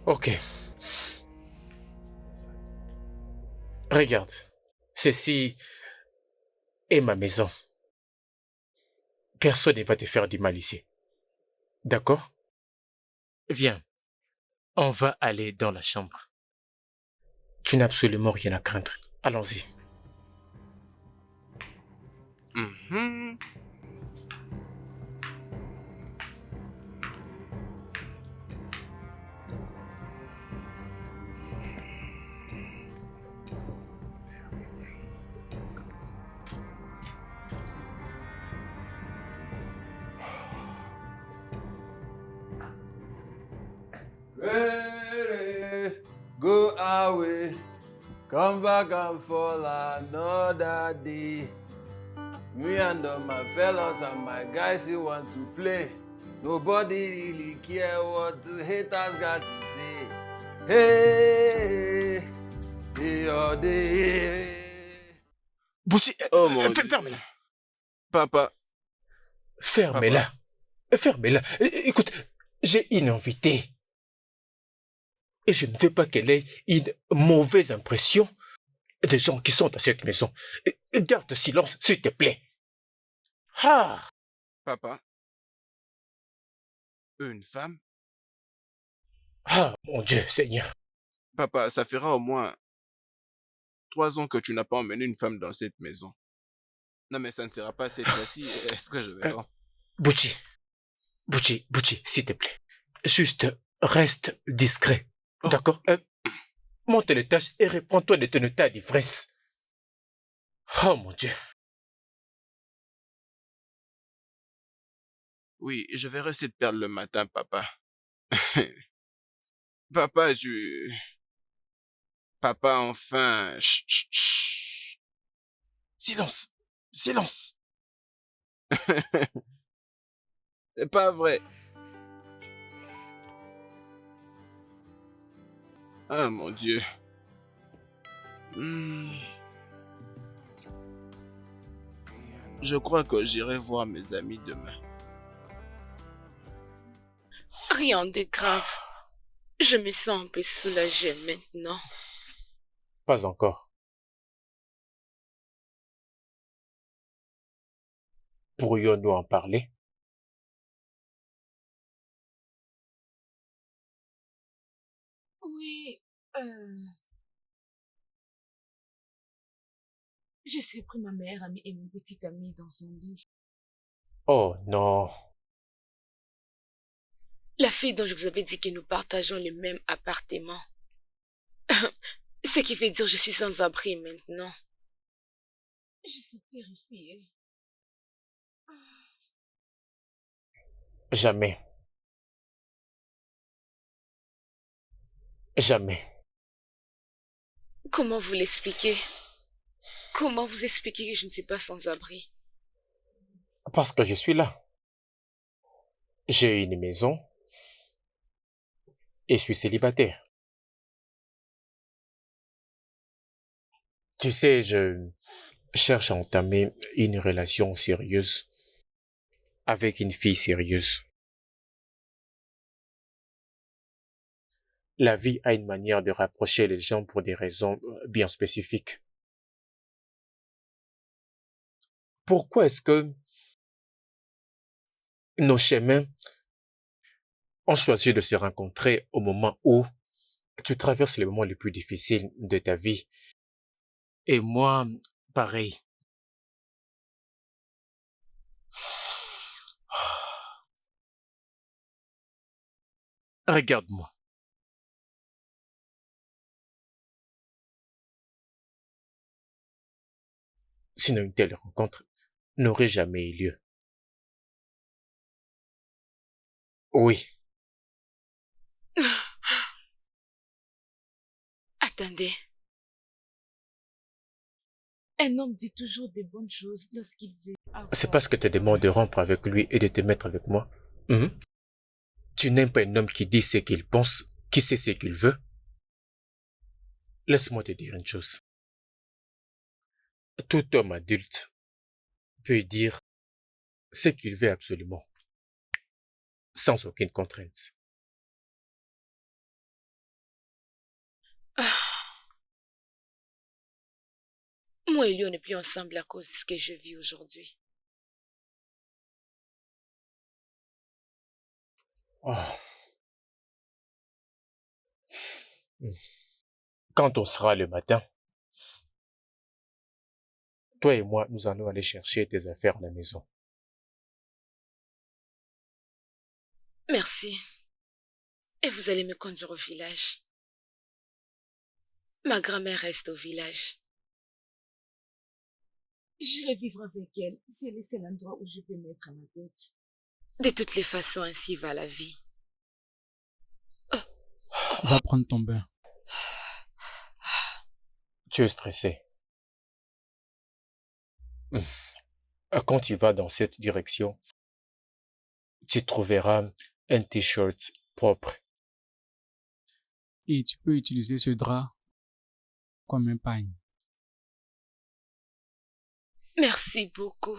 Ok. Regarde. Ceci est ma maison. Personne ne va te faire du mal ici. D'accord? Viens. On va aller dans la chambre. Tu n'as absolument rien à craindre. Allons-y. Mhm. Go away, come back and fall another day. Me and all my fellows and my guys who want to play. Nobody really care what the haters got to say. Hey, hey, oh, day. Bouchi, Oh mon Dieu. ferme-la. Papa. Fermez-la. Fermez-la. Écoute, j'ai une invitée. Et je ne veux pas qu'elle ait une mauvaise impression des gens qui sont dans cette maison. Garde silence, s'il te plaît. Ah! Papa. Une femme? Ah, mon Dieu, Seigneur. Papa, ça fera au moins 3 ans que tu n'as pas emmené une femme dans cette maison. Non, mais ça ne sera pas cette fois-ci. Est-ce que je vais pas? Bouchi, s'il te plaît. Juste, reste discret. Oh. D'accord? Monte les tâches et réponds-toi de ton état d'ivresse. Oh, mon Dieu. Oui, je verrai cette perle le matin, papa. Papa, Papa, enfin. Chut, chut, chut. Silence. Silence. C'est pas vrai. Ah, mon Dieu. Je crois que j'irai voir mes amis demain. Rien de grave. Je me sens un peu soulagée maintenant. Pas encore. Pourrions-nous en parler? Oui, je suis pris ma meilleure amie et mon petit ami dans son lit. Oh non. La fille dont je vous avais dit que nous partageons le même appartement. Ce qui veut dire que je suis sans abri maintenant. Je suis terrifiée. Jamais. Jamais. Comment vous l'expliquez? Comment vous expliquez que je ne suis pas sans abri? Parce que je suis là. J'ai une maison et je suis célibataire. Tu sais, je cherche à entamer une relation sérieuse avec une fille sérieuse. La vie a une manière de rapprocher les gens pour des raisons bien spécifiques. Pourquoi est-ce que nos chemins ont choisi de se rencontrer au moment où tu traverses les moments les plus difficiles de ta vie Et moi, pareil. Regarde-moi. Sinon une telle rencontre n'aurait jamais eu lieu. Oui, Attendez. Un homme dit toujours des bonnes choses lorsqu'il veut c'est parce que tu demandes de rompre avec lui et de te mettre avec moi. Mhm. Tu n'aimes pas un homme qui dit ce qu'il pense, qui sait ce qu'il veut. Laisse-moi te dire une chose. Tout homme adulte peut dire ce qu'il veut absolument, sans aucune contrainte. Moi et lui, on n'est plus ensemble à cause de ce que je vis aujourd'hui. Oh. Quand on sera le matin, toi et moi, nous allons aller chercher tes affaires à la maison. Merci. Et vous allez me conduire au village. Ma grand-mère reste au village. J'irai vivre avec elle. C'est le seul endroit où je peux mettre ma tête. De toutes les façons, ainsi va la vie. Va prendre ton bain. Tu es stressé. Quand tu vas dans cette direction, tu trouveras un t-shirt propre. Et tu peux utiliser ce drap comme un pagne. Merci beaucoup.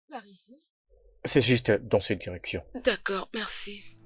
Par ici? C'est juste dans cette direction. D'accord, merci.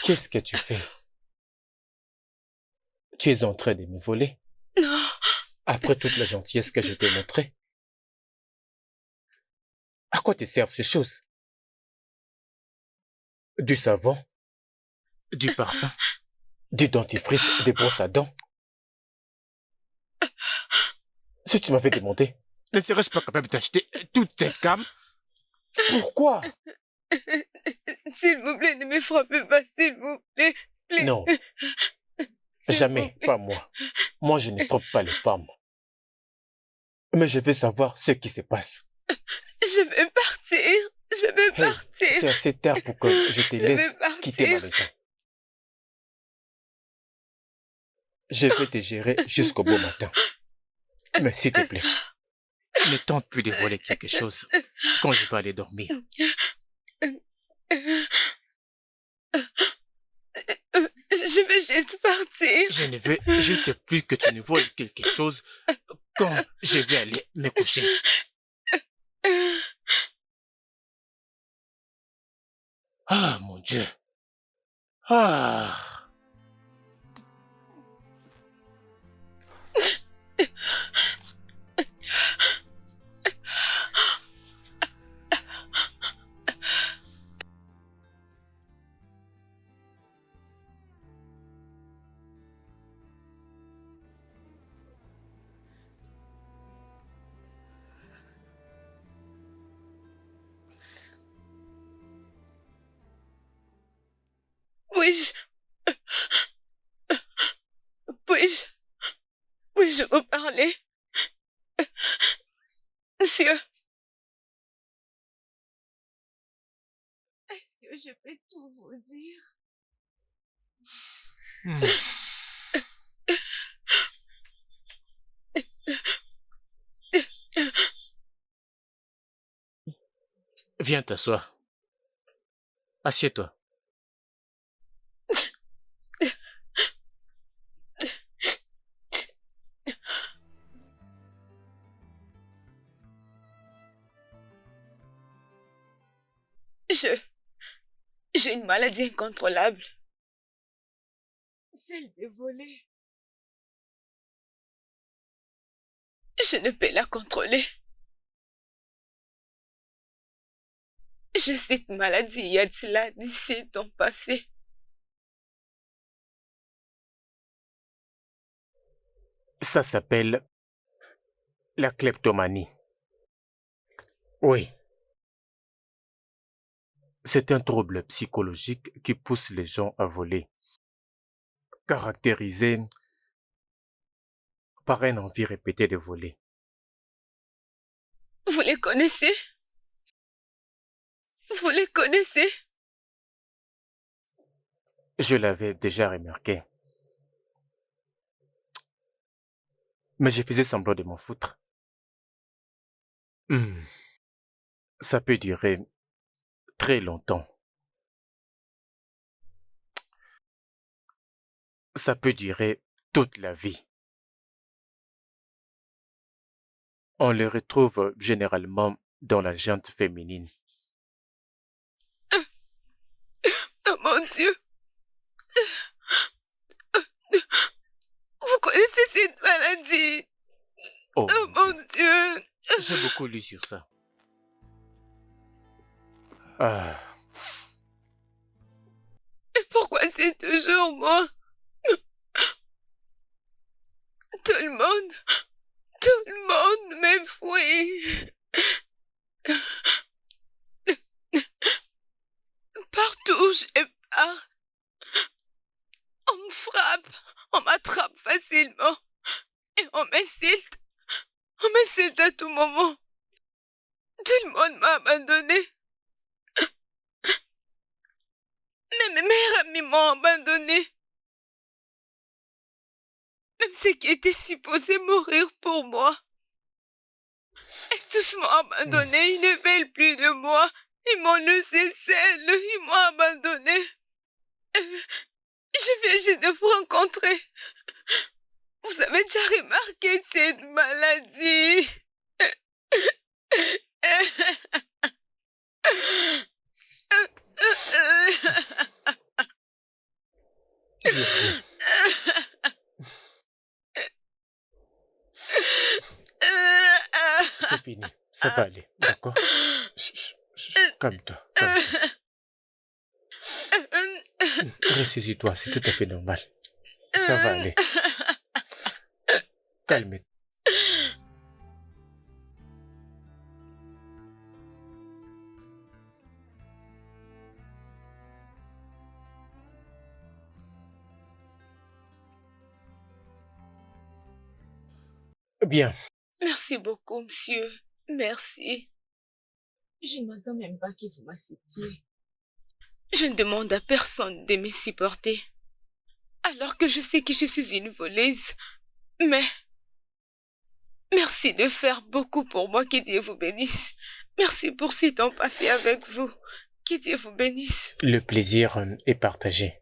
Qu'est-ce que tu fais? Tu es en train de me voler? Non. Après toute la gentillesse que je t'ai montrée? À quoi te servent ces choses? Du savon? Du parfum? Du dentifrice? Des brosses à dents? Si tu m'avais demandé, ne serais-je pas capable d'acheter toute cette gamme? Pourquoi? S'il vous plaît, ne me frappez pas, s'il vous plaît. Non, jamais, pas moi. Moi, je ne frappe pas les femmes. Mais je veux savoir ce qui se passe. Je vais partir. Je vais partir. C'est assez tard pour que je te laisse quitter ma maison. Je vais te gérer jusqu'au beau matin. Mais s'il te plaît, ne tente plus de voler quelque chose quand je vais aller dormir. Je vais juste partir. Je ne veux juste plus que tu ne voles quelque chose quand je vais aller me coucher. Ah, mon Dieu. Ah. Puis-je... Puis-je... Puis-je vous parler? Monsieur, Est-ce que je peux tout vous dire? Viens t'asseoir. Assieds-toi. j'ai une maladie incontrôlable. Celle de voler. Je ne peux la contrôler. J'ai cette maladie il y a de cela 17 ans passés. Ça s'appelle la kleptomanie. Oui. C'est un trouble psychologique qui pousse les gens à voler, caractérisé par une envie répétée de voler. Vous les connaissez? Vous les connaissez? Je l'avais déjà remarqué. Mais je faisais semblant de m'en foutre. Ça peut durer très longtemps. Ça peut durer toute la vie. On les retrouve généralement dans la gente féminine. Oh mon Dieu! Vous connaissez cette maladie? Oh mon Dieu! J'ai beaucoup lu sur ça. Ah. Et pourquoi c'est toujours moi? Tout le monde m'effouille. Partout où je pars, on me frappe, on m'attrape facilement et on m'insulte. On m'insulte à tout moment. Tout le monde m'a abandonné. Même mes meilleurs amis m'ont abandonné. Même ceux qui étaient supposés mourir pour moi. Et tous m'ont abandonné, ils ne veulent plus de moi. Ils m'ont laissé seule, ils m'ont abandonné. Je viens juste de vous rencontrer. Vous avez déjà remarqué cette maladie? C'est fini, ça va aller, d'accord? Calme-toi, calme-toi. Ressaisis-toi, c'est tout à fait normal. Ça va aller. Calme-toi. Bien. Merci beaucoup, monsieur. Merci. Je ne m'attends même pas que vous m'acceptiez. Je ne demande à personne de me supporter. Alors que je sais que je suis une voleuse. Mais... merci de faire beaucoup pour moi. Que Dieu vous bénisse. Merci pour ce temps passé avec vous. Que Dieu vous bénisse. Le plaisir est partagé.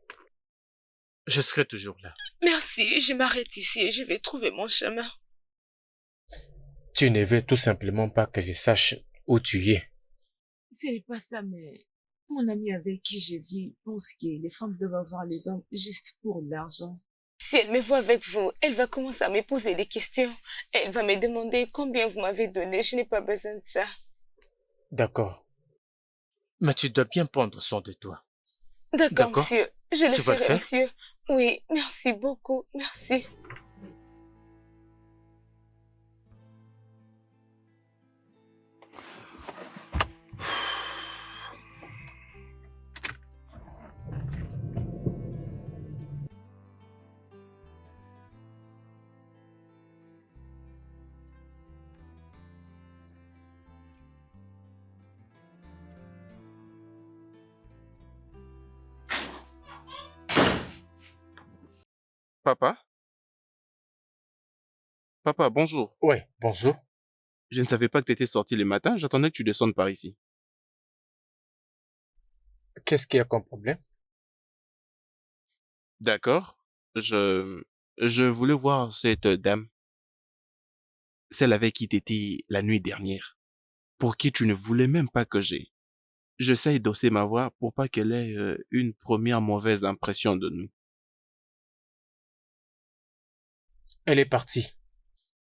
Je serai toujours là. Merci, je m'arrête ici et je vais trouver mon chemin. Tu ne veux tout simplement pas que je sache où tu es. Ce n'est pas ça, mais mon ami avec qui je vis pense que les femmes doivent avoir les hommes juste pour l'argent. Si elle me voit avec vous, elle va commencer à me poser des questions. Elle va me demander combien vous m'avez donné. Je n'ai pas besoin de ça. D'accord. Mais tu dois bien prendre soin de toi. D'accord, monsieur. Je le Tu vas le ferai, faire? monsieur. Oui, merci beaucoup. Merci. Papa? Papa, bonjour. Ouais, bonjour. Je ne savais pas que tu étais sorti les matins, j'attendais que tu descendes par ici. Qu'est-ce qu'il y a comme problème? D'accord. Je voulais voir cette dame, celle avec qui t'étais la nuit dernière, pour qui tu ne voulais même pas que j'essaye d'osser ma voix pour pas qu'elle ait une première mauvaise impression de nous. Elle est partie.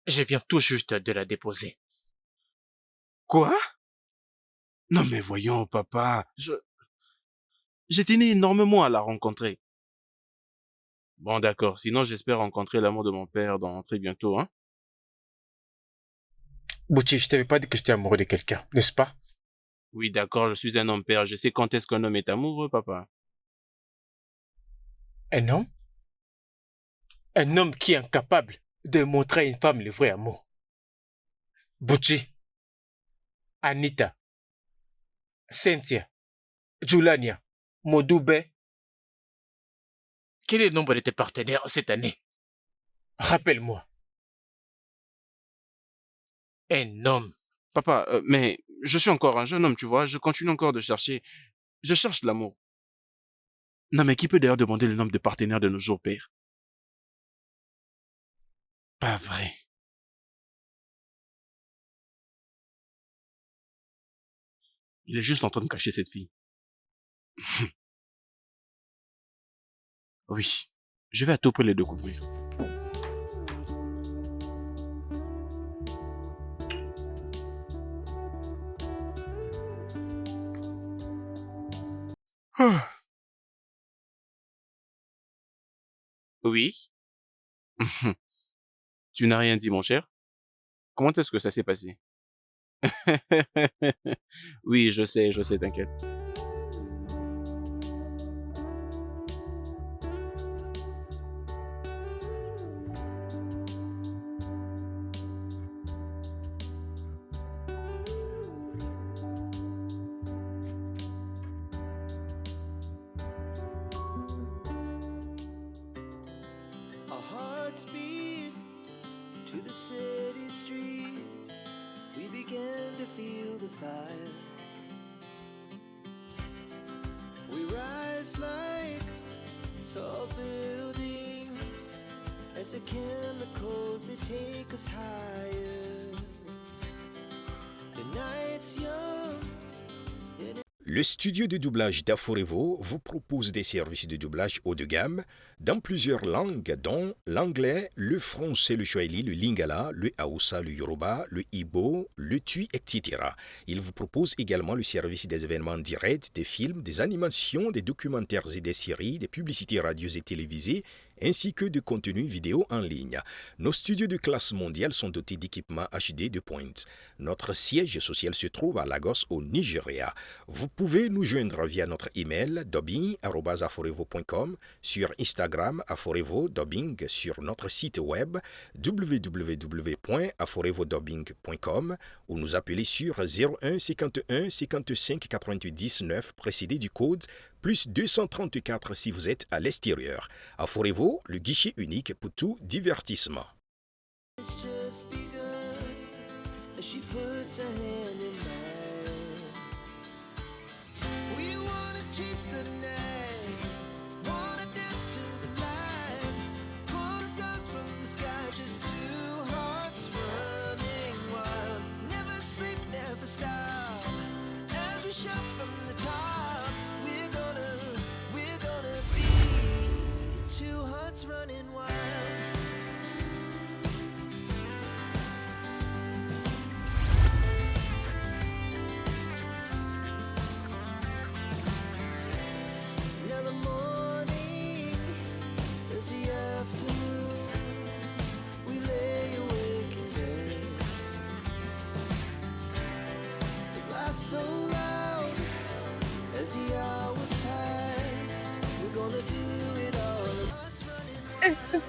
Je viens tout juste de la déposer. Quoi? Non mais voyons, papa, je tenais énormément à la rencontrer. Bon d'accord, sinon j'espère rencontrer l'amour de mon père dans très bientôt, hein? Bouchi, je t'avais pas dit que j'étais amoureux de quelqu'un, n'est-ce pas? Oui d'accord, je suis un homme père, je sais quand est-ce qu'un homme est amoureux, papa. Un homme? Un homme qui est incapable de montrer à une femme le vrai amour. Bouchi, Anita, Cynthia, Julania, Modoube. Quel est le nombre de tes partenaires cette année? Rappelle-moi. Un homme. Papa, mais je suis encore un jeune homme, tu vois, je continue encore de chercher. Je cherche l'amour. Non mais qui peut d'ailleurs demander le nombre de partenaires de nos jours, père? Pas vrai. Il est juste en train de cacher cette fille. Oui, je vais à tout prix les découvrir. Oui? Tu n'as rien dit, mon cher? Comment est-ce que ça s'est passé? Oui, je sais, t'inquiète. Our hearts beat to the city streets. We began to feel the fire. We rise like tall buildings as the chemicals they take us higher. The night's young. Le studio de doublage d'Aforevo vous propose des services de doublage haut de gamme dans plusieurs langues, dont l'anglais, le français, le swahili, le lingala, le hausa, le yoruba, le igbo, le tui, etc. Il vous propose également le service des événements directs, des films, des animations, des documentaires et des séries, des publicités radios et télévisées, ainsi que de contenus vidéo en ligne. Nos studios de classe mondiale sont dotés d'équipements HD de pointe. Notre siège social se trouve à Lagos, au Nigeria. Vous pouvez nous joindre via notre email dubbing@aforevo.com, sur Instagram Aforevo Dubbing, sur notre site web www.aforevodubbing.com ou nous appeler sur 01 51 55 99 précédé du code plus 234 si vous êtes à l'extérieur. Aforevo, le guichet unique pour tout divertissement. We wanna chase the night, wanna dance to the light.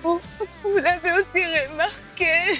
Vous, vous l'avez aussi remarqué.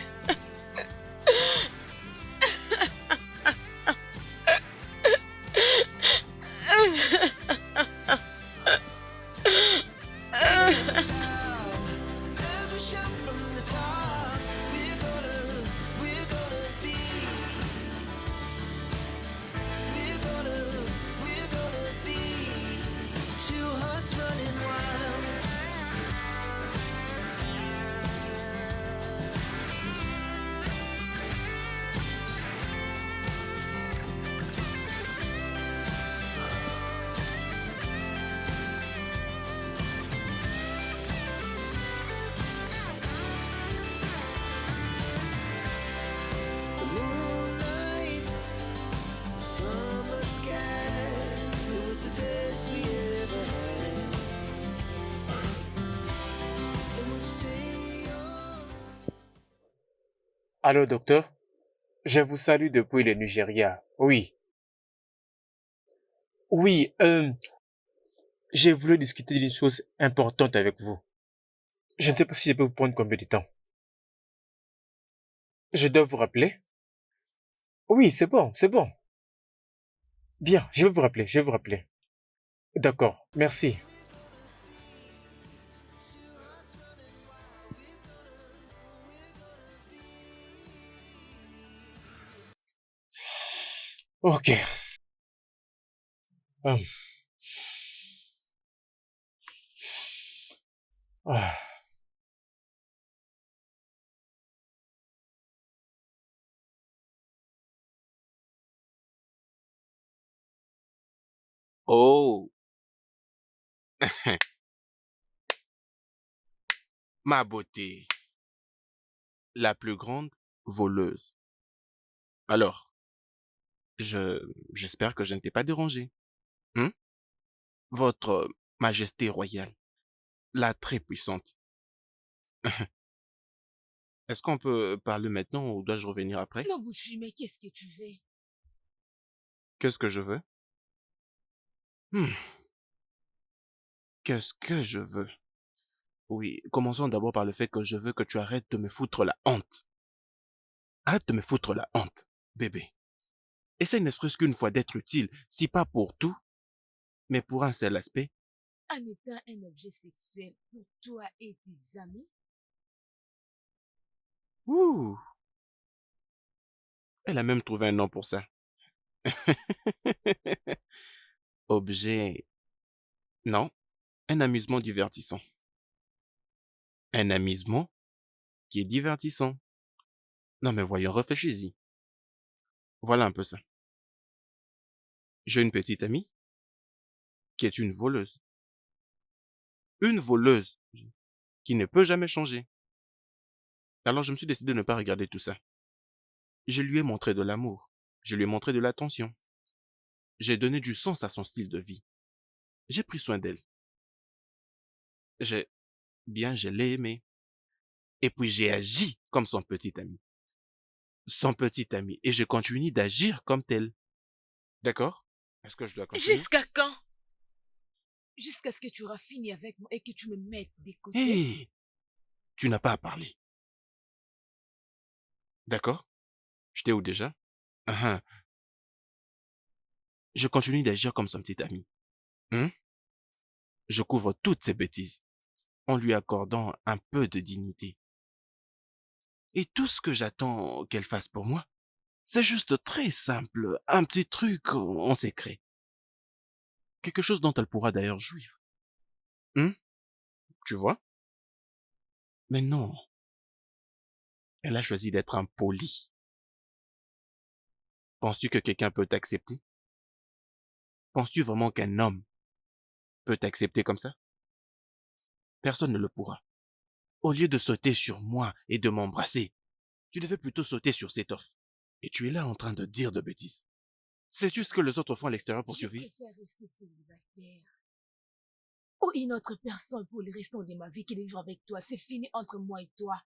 Allô, docteur? Je vous salue depuis le Nigeria. Oui. Oui, j'ai voulu discuter d'une chose importante avec vous. Je ne sais pas si je peux vous prendre combien de temps. Je dois vous rappeler? Oui, c'est bon, c'est bon. Bien, je vais vous rappeler, je vais vous rappeler. D'accord, merci. Ok. Hum. Ah. Oh, ma beauté, la plus grande voleuse. Alors, j'espère que je ne t'ai pas dérangé. Hein? Votre majesté royale, la très puissante. Est-ce qu'on peut parler maintenant ou dois-je revenir après? Non, Bouchu, mais qu'est-ce que tu veux? Qu'est-ce que je veux? Hmm, Qu'est-ce que je veux? Oui, commençons d'abord par le fait que je veux que tu arrêtes de me foutre la honte. Arrête de me foutre la honte, bébé. Essaye ne serait-ce qu'une fois d'être utile, si pas pour tout, mais pour un seul aspect. En étant un objet sexuel pour toi et tes amis? Ouh, elle a même trouvé un nom pour ça. Objet. Non, un amusement divertissant. Un amusement qui est divertissant. Non mais voyons, réfléchis-y. Voilà un peu ça. J'ai une petite amie qui est une voleuse. Une voleuse qui ne peut jamais changer. Alors je me suis décidé de ne pas regarder tout ça. Je lui ai montré de l'amour. Je lui ai montré de l'attention. J'ai donné du sens à son style de vie. J'ai pris soin d'elle. Je l'ai aimée. Et puis j'ai agi comme son petit ami. Son petit ami. Et je continue d'agir comme tel. D'accord? Est-ce que je dois continuer? Jusqu'à quand? Jusqu'à ce que tu auras fini avec moi et que tu me mettes des côtés. Hé! Tu n'as pas à parler. D'accord? J'étais où déjà? Ah, ah. Je continue d'agir comme son petit ami. Je couvre toutes ses bêtises en lui accordant un peu de dignité. Et tout ce que j'attends qu'elle fasse pour moi, c'est juste très simple, un petit truc en secret. Quelque chose dont elle pourra d'ailleurs jouir. Tu vois? Mais non, elle a choisi d'être impolie. Penses-tu que quelqu'un peut t'accepter? Penses-tu vraiment qu'un homme peut t'accepter comme ça? Personne ne le pourra. Au lieu de sauter sur moi et de m'embrasser, tu devais plutôt sauter sur cette offre. Et tu es là en train de dire de bêtises. Sais-tu ce que les autres font à l'extérieur pour survivre? Je préfère rester célibataire. Ou une autre personne pour le restant de ma vie qui vivre avec toi. C'est fini entre moi et toi.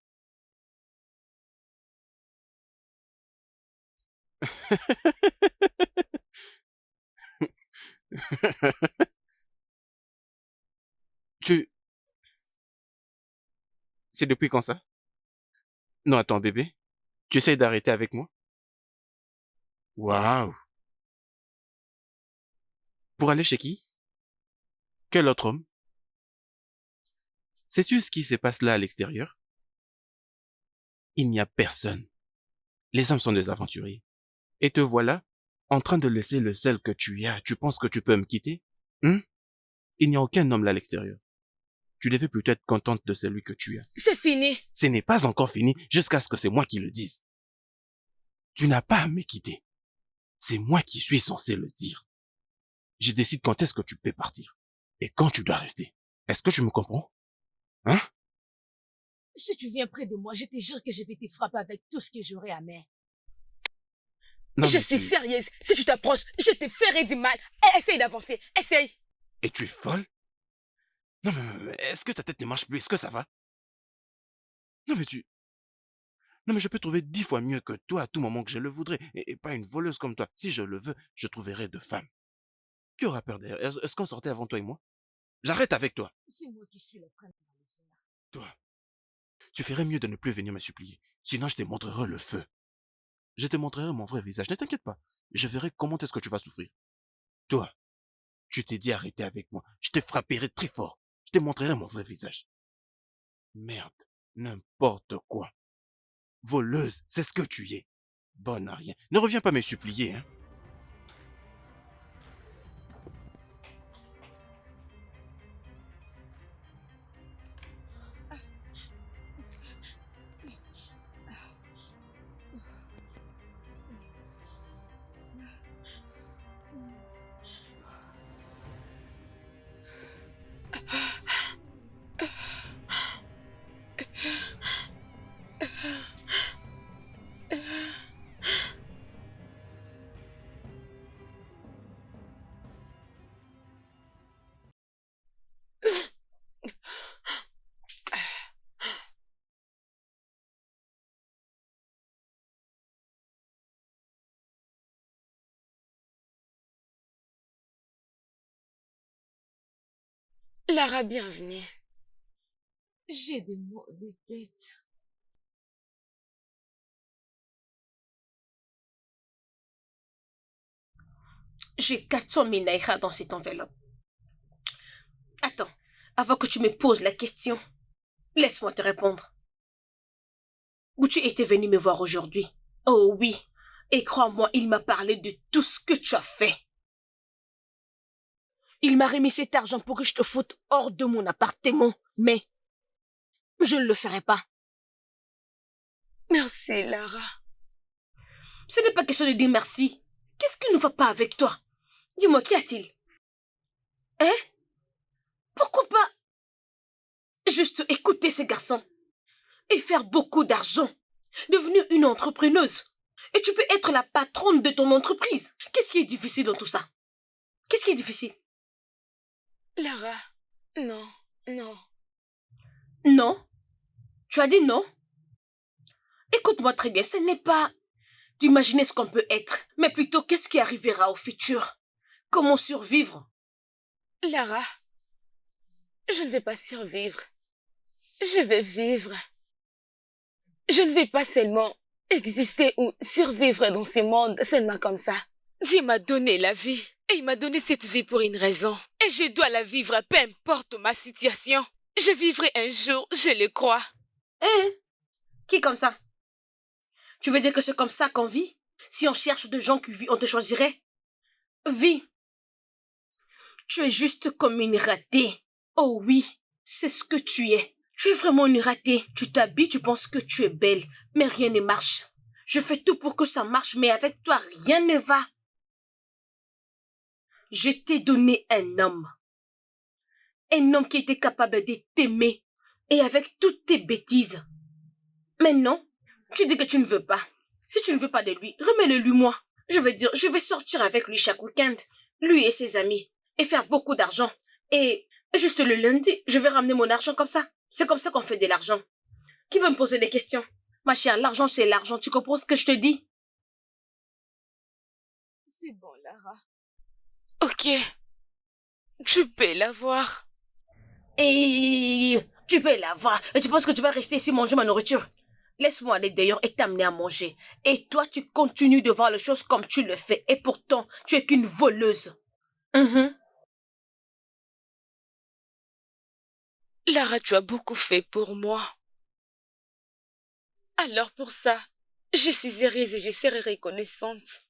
Tu... C'est depuis quand ça? Non, attends, bébé. Tu essayes d'arrêter avec moi? Waouh! Pour aller chez qui? Quel autre homme? Sais-tu ce qui se passe là à l'extérieur? Il n'y a personne. Les hommes sont des aventuriers. Et te voilà, en train de laisser le sel que tu as. Tu penses que tu peux me quitter? Il n'y a aucun homme là à l'extérieur. Tu devais plutôt être contente de celui que tu as. C'est fini. Ce n'est pas encore fini jusqu'à ce que c'est moi qui le dise. Tu n'as pas à me quitter. C'est moi qui suis censé le dire. Je décide quand est-ce que tu peux partir. Et quand tu dois rester. Est-ce que tu me comprends? Hein? Si tu viens près de moi, je te jure que je vais te frapper avec tout ce que j'aurai à main. Non, Je suis sérieuse. Si tu t'approches, je te ferai du mal. Essaye d'avancer. Essaye. Et tu es folle? Non, mais est-ce que ta tête ne marche plus? Est-ce que ça va? Non, mais Non, mais je peux trouver 10 fois mieux que toi à tout moment que je le voudrais. Et pas une voleuse comme toi. Si je le veux, je trouverai de femmes. Qui aura peur d'ailleurs? Est-ce qu'on sortait avant toi et moi? J'arrête avec toi. C'est moi qui suis la première à le faire. Toi, tu ferais mieux de ne plus venir me supplier. Sinon, je te montrerai le feu. Je te montrerai mon vrai visage. Ne t'inquiète pas. Je verrai comment est-ce que tu vas souffrir. Toi, tu t'es dit arrêter avec moi. Je te frapperai très fort. Je te montrerai mon vrai visage. Merde, n'importe quoi. Voleuse, c'est ce que tu es. Bonne à rien. Ne reviens pas me supplier, hein. Lara, bienvenue. J'ai des maux de tête. J'ai 400 000 naira dans cette enveloppe. Attends, avant que tu me poses la question, laisse-moi te répondre. Où tu étais venu me voir aujourd'hui? Oh oui, et crois-moi, il m'a parlé de tout ce que tu as fait. Il m'a remis cet argent pour que je te foute hors de mon appartement, mais je ne le ferai pas. Merci, Lara. Ce n'est pas question de dire merci. Qu'est-ce qui ne va pas avec toi? Dis-moi, qu'y a-t-il? Hein? Pourquoi pas juste écouter ces garçons et faire beaucoup d'argent, devenir une entrepreneuse. Et tu peux être la patronne de ton entreprise. Qu'est-ce qui est difficile dans tout ça? Qu'est-ce qui est difficile? Lara, non, non. Non? Tu as dit non? Écoute-moi très bien, ce n'est pas d'imaginer ce qu'on peut être, mais plutôt qu'est-ce qui arrivera au futur. Comment survivre? Lara, je ne vais pas survivre. Je vais vivre. Je ne vais pas seulement exister ou survivre dans ce monde seulement comme ça. Dieu m'a donné la vie et il m'a donné cette vie pour une raison. Et je dois la vivre, peu importe ma situation. Je vivrai un jour, je le crois. Hein? Qui comme ça? Tu veux dire que c'est comme ça qu'on vit? Si on cherche de gens qui vivent, on te choisirait? Vis. Tu es juste comme une ratée. Oh oui, c'est ce que tu es. Tu es vraiment une ratée. Tu t'habilles, tu penses que tu es belle, mais rien ne marche. Je fais tout pour que ça marche, mais avec toi, rien ne va. Je t'ai donné un homme. Un homme qui était capable de t'aimer, et avec toutes tes bêtises. Maintenant, tu dis que tu ne veux pas. Si tu ne veux pas de lui, remets-le-lui moi. Je veux dire, je vais sortir avec lui chaque week-end, lui et ses amis, et faire beaucoup d'argent. Et juste le lundi, je vais ramener mon argent comme ça. C'est comme ça qu'on fait de l'argent. Qui va me poser des questions? Ma chère, l'argent c'est l'argent, tu comprends ce que je te dis? C'est bon, Lara. Ok. Tu peux l'avoir. Et Tu peux l'avoir et tu penses que tu vas rester ici manger ma nourriture? Laisse-moi aller d'ailleurs et t'amener à manger. Et toi, tu continues de voir les choses comme tu le fais. Et pourtant, tu es qu'une voleuse. Lara, tu as beaucoup fait pour moi. Alors pour ça, je suis heureuse et je serai reconnaissante.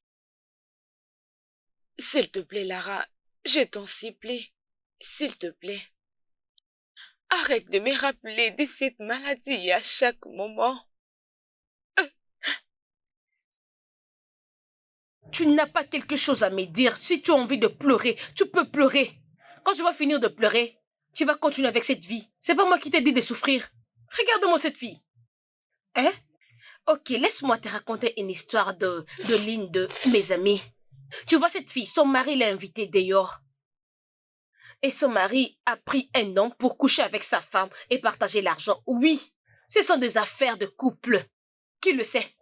S'il te plaît, Lara, je t'en supplie. S'il te plaît. Arrête de me rappeler de cette maladie à chaque moment. Tu n'as pas quelque chose à me dire. Si tu as envie de pleurer, tu peux pleurer. Quand tu vas finir de pleurer, tu vas continuer avec cette vie. C'est pas moi qui t'ai dit de souffrir. Regarde-moi cette fille. Hein? Ok, laisse-moi te raconter une histoire de l'une de mes amies. Tu vois cette fille, son mari l'a invitée dehors. Et son mari a pris un homme pour coucher avec sa femme et partager l'argent. Oui, ce sont des affaires de couple. Qui le sait?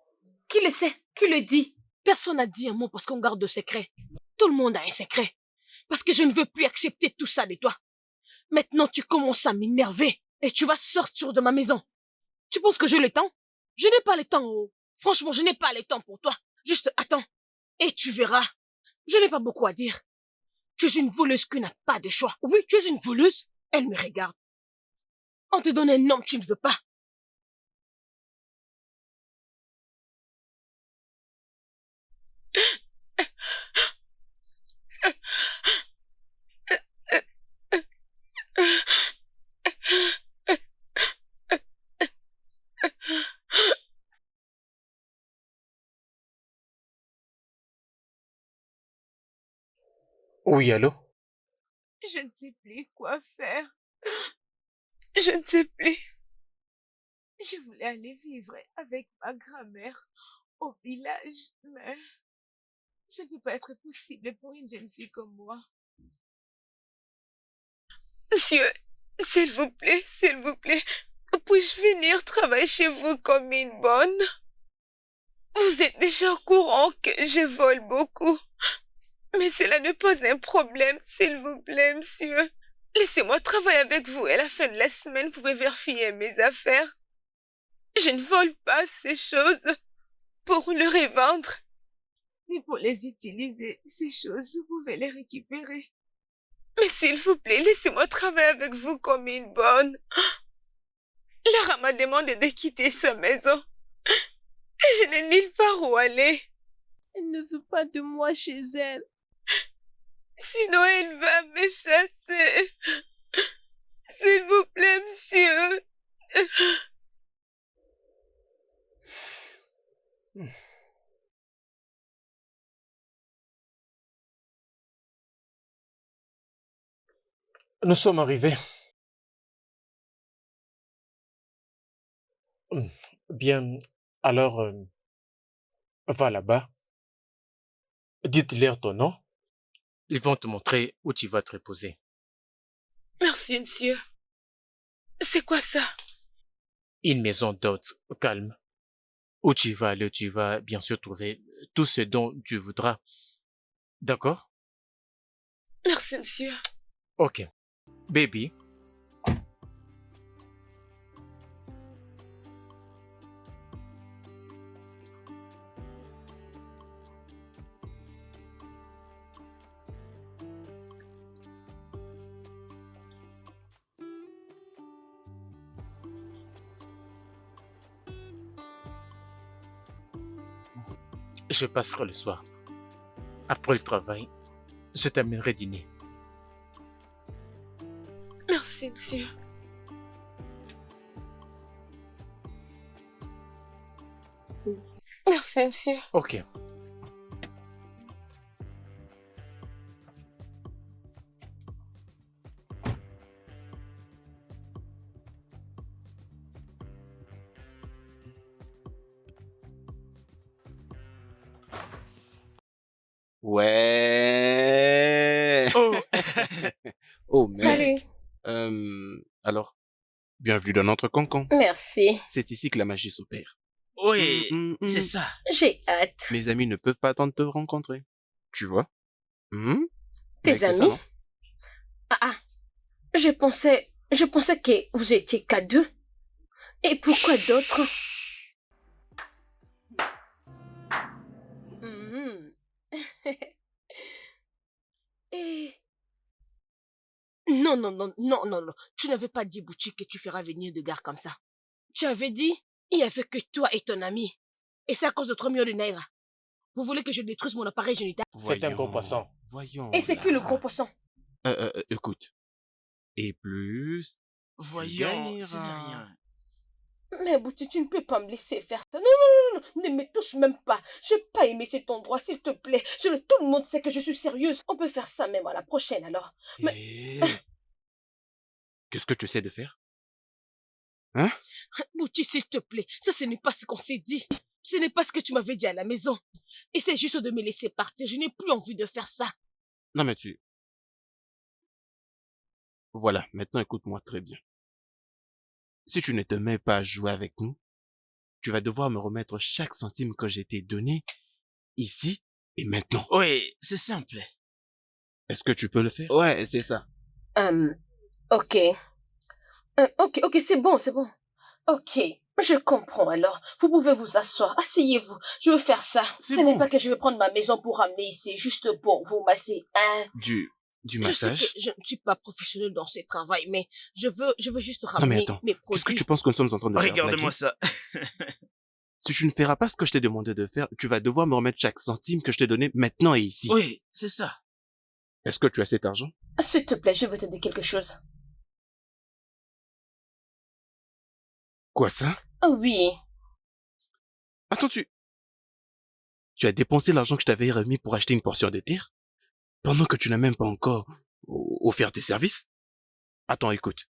Qui le sait? Qui le dit? Personne n'a dit un mot parce qu'on garde le secret. Tout le monde a un secret. Parce que je ne veux plus accepter tout ça de toi. Maintenant, tu commences à m'énerver et tu vas sortir de ma maison. Tu penses que j'ai le temps? Je n'ai pas le temps. Oh. Franchement, je n'ai pas le temps pour toi. Juste attends. Et tu verras. Je n'ai pas beaucoup à dire. Tu es une voleuse qui n'a pas de choix. Oui, tu es une voleuse. Elle me regarde. On te donne un homme que tu ne veux pas. Oui, allô? Je ne sais plus quoi faire. Je ne sais plus. Je voulais aller vivre avec ma grand-mère au village, mais ça ne peut pas être possible pour une jeune fille comme moi. Monsieur, s'il vous plaît, puis-je venir travailler chez vous comme une bonne? Vous êtes déjà au courant que je vole beaucoup. Mais cela ne pose un problème, s'il vous plaît, monsieur. Laissez-moi travailler avec vous et à la fin de la semaine, vous pouvez vérifier mes affaires. Je ne vole pas ces choses pour le revendre. Mais pour les utiliser, ces choses, vous pouvez les récupérer. Mais s'il vous plaît, laissez-moi travailler avec vous comme une bonne. Lara m'a demandé de quitter sa maison. Et je n'ai nulle part où aller. Elle ne veut pas de moi chez elle. Sinon, elle va me chasser. S'il vous plaît, monsieur. Nous sommes arrivés. Bien, alors, va là-bas. Dites-leur ton nom. Ils vont te montrer où tu vas te reposer. Merci, monsieur. C'est quoi ça? Une maison d'hôtes calme. Où tu vas aller, tu vas bien sûr trouver tout ce dont tu voudras. D'accord? Merci, monsieur. Ok. Baby. Je passerai le soir. Après le travail, je t'amènerai dîner. Merci, monsieur. Merci, monsieur. Ok. Ouais. Oh. Oh, mec. Salut. Alors, bienvenue dans notre concon. Merci. C'est ici que la magie s'opère. Oui, c'est ça. J'ai hâte. Mes amis ne peuvent pas attendre de te rencontrer. Tu vois? Tes Mec, c'est ça, amis? non? Je pensais Je pensais que vous étiez qu'à deux. Et pourquoi d'autres? Et... Non, non, non, non, non, non. Tu n'avais pas dit, Bouchi, que tu feras venir de gars comme ça. Tu avais dit, il n'y avait que toi et ton ami. Et c'est à cause de 3 millions de naira. Vous voulez que je détruise mon appareil génital? C'est un gros poisson. Voyons. Et c'est là. qui le gros poisson? Écoute. Et plus... Voyons, ce n'est gagneras. rien. Mais Bouti, tu ne peux pas me laisser faire ça. Non, non, non, non, ne me touche même pas. J'ai pas aimé cet endroit, s'il te plaît. Tout le monde sait que je suis sérieuse. On peut faire ça même à la prochaine, alors. Mais... Eh, qu'est-ce que tu essaies de faire? Hein? Bouti, s'il te plaît, ça ce n'est pas ce qu'on s'est dit. Ce n'est pas ce que tu m'avais dit à la maison. Essaie juste de me laisser partir. Je n'ai plus envie de faire ça. Non mais tu... Voilà, maintenant écoute-moi très bien. Si tu ne te mets pas à jouer avec nous, tu vas devoir me remettre chaque centime que j'ai t'ai donné, ici et maintenant. Oui, c'est simple. Est-ce que tu peux le faire? Ouais, c'est ça. Ok. Ok, c'est bon, c'est bon. Ok, je comprends alors. Vous pouvez vous asseoir. Asseyez-vous. Je veux faire ça. Ce n'est pas que je vais prendre ma maison pour ramener ici, juste pour vous masser. Hein? Du Je sais massage? que je ne suis pas professionnelle dans ce travail, mais je veux juste Non ramener mais attends, mes produits. qu'est-ce que tu penses que nous sommes en train de faire? Regarde-moi ça. Si tu ne feras pas ce que je t'ai demandé de faire, tu vas devoir me remettre chaque centime que je t'ai donné maintenant et ici. Oui, c'est ça. Est-ce que tu as cet argent? S'il te plaît, je veux te dire quelque chose. Quoi ça? Oh oui. Attends, tu as dépensé l'argent que je t'avais remis pour acheter une portion de terre? Pendant que tu n'as même pas encore offert tes services? Attends, écoute.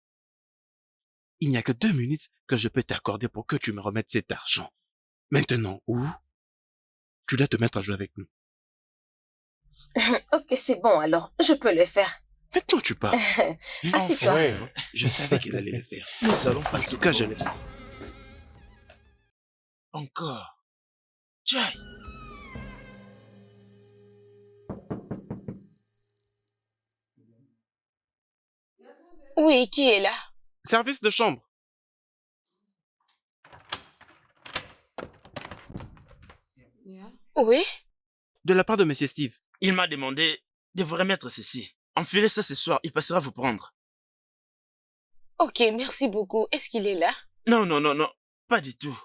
Il n'y a que 2 minutes que je peux t'accorder pour que tu me remettes cet argent. Maintenant, ou tu dois te mettre à jouer avec nous. Ok, c'est bon alors. Je peux le faire. Maintenant, tu parles. Assieds-toi. Ouais. Je savais qu'il allait le faire. Nous allons passer Que je l'ai. encore. Jai. Oui, qui est là? Service de chambre. Oui? De la part de Monsieur Steve. Il m'a demandé de vous remettre ceci. Enfilez ça ce soir, il passera vous prendre. Ok, merci beaucoup. Est-ce qu'il est là? Non, non, non, non, pas du tout.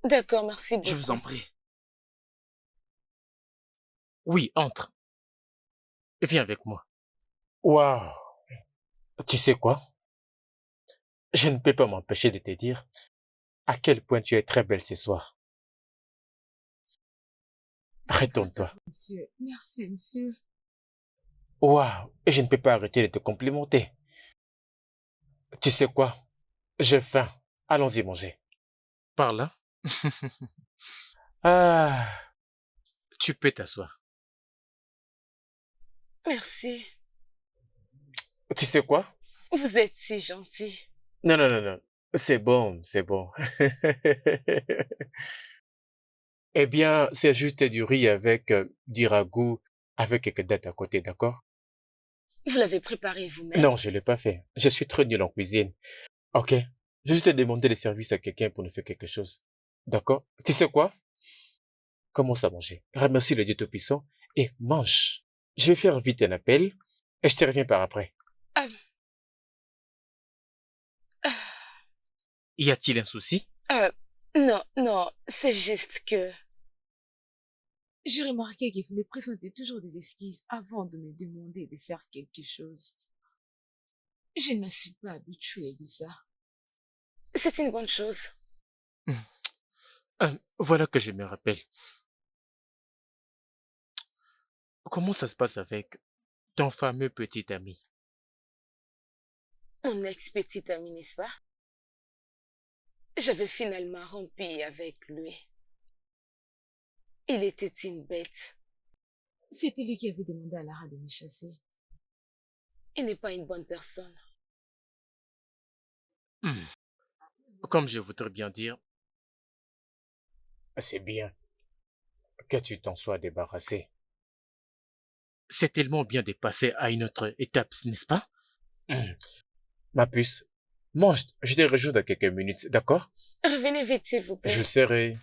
D'accord, merci beaucoup. Je vous en prie. Oui, entre. Viens avec moi. Waouh. Tu sais quoi? Je ne peux pas m'empêcher de te dire à quel point tu es très belle ce soir. Retourne-toi. Monsieur, merci, monsieur. Waouh. Et je ne peux pas arrêter de te complimenter. Tu sais quoi? J'ai faim. Allons-y manger. Par là. Ah. Tu peux t'asseoir. Merci. Tu sais quoi? Vous êtes si gentil. Non, non, non, non. C'est bon, c'est bon. Eh bien, c'est juste du riz avec du ragoût, avec quelques dattes à côté, d'accord? Vous l'avez préparé vous-même? Non, je ne l'ai pas fait. Je suis trop nul en cuisine. Ok? J'ai juste demandé le service à quelqu'un pour nous faire quelque chose. D'accord? Tu sais quoi? Commence à manger. Remercie le Dieu Tout-Puissant et mange. Je vais faire vite un appel et je te reviens par après. Y a-t-il un souci? Non, non, c'est juste que... J'ai remarqué que vous me présentez toujours des esquisses avant de me demander de faire quelque chose. Je ne suis pas habituée de ça. C'est une bonne chose. Voilà que je me rappelle. Comment ça se passe avec ton fameux petit ami? Mon ex-petit ami, n'est-ce pas? J'avais finalement rompu avec lui. Il était une bête. C'était lui qui avait demandé à Lara de me chasser. Il n'est pas une bonne personne. Comme je voudrais bien dire, c'est bien que tu t'en sois débarrassé. C'est tellement bien de passer à une autre étape, n'est-ce pas? Ma puce, mange, je te rejoins dans quelques minutes, d'accord? Revenez vite, s'il vous plaît. Je le serai.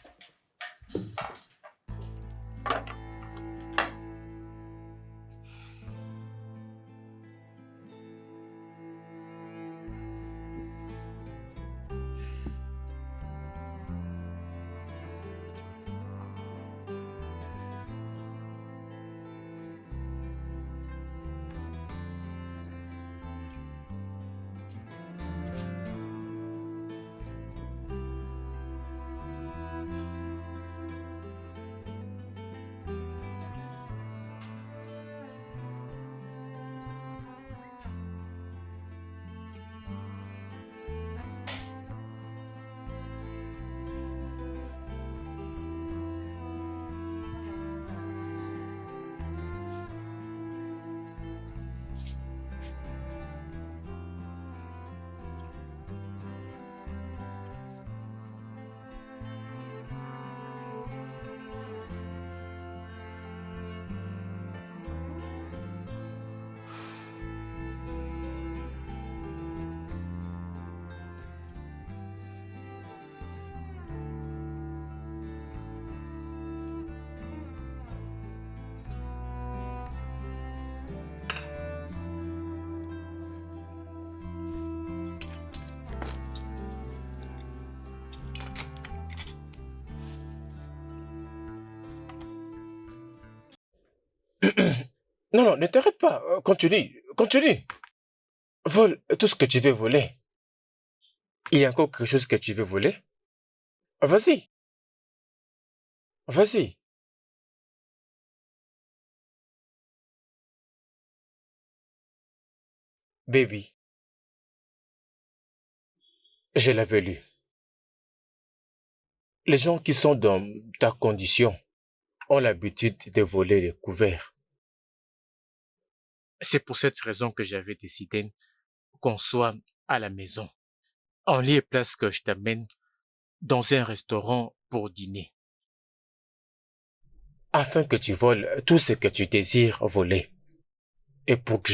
Non, non, ne t'arrête pas. Continue, continue. Vole tout ce que tu veux voler. Il y a encore quelque chose que tu veux voler? Vas-y. Vas-y. Baby, je l'avais lu. Les gens qui sont dans ta condition ont l'habitude de voler les couverts. C'est pour cette raison que j'avais décidé qu'on soit à la maison. En lieu et place que je t'amène dans un restaurant pour dîner. Afin que tu voles tout ce que tu désires voler. Et pour que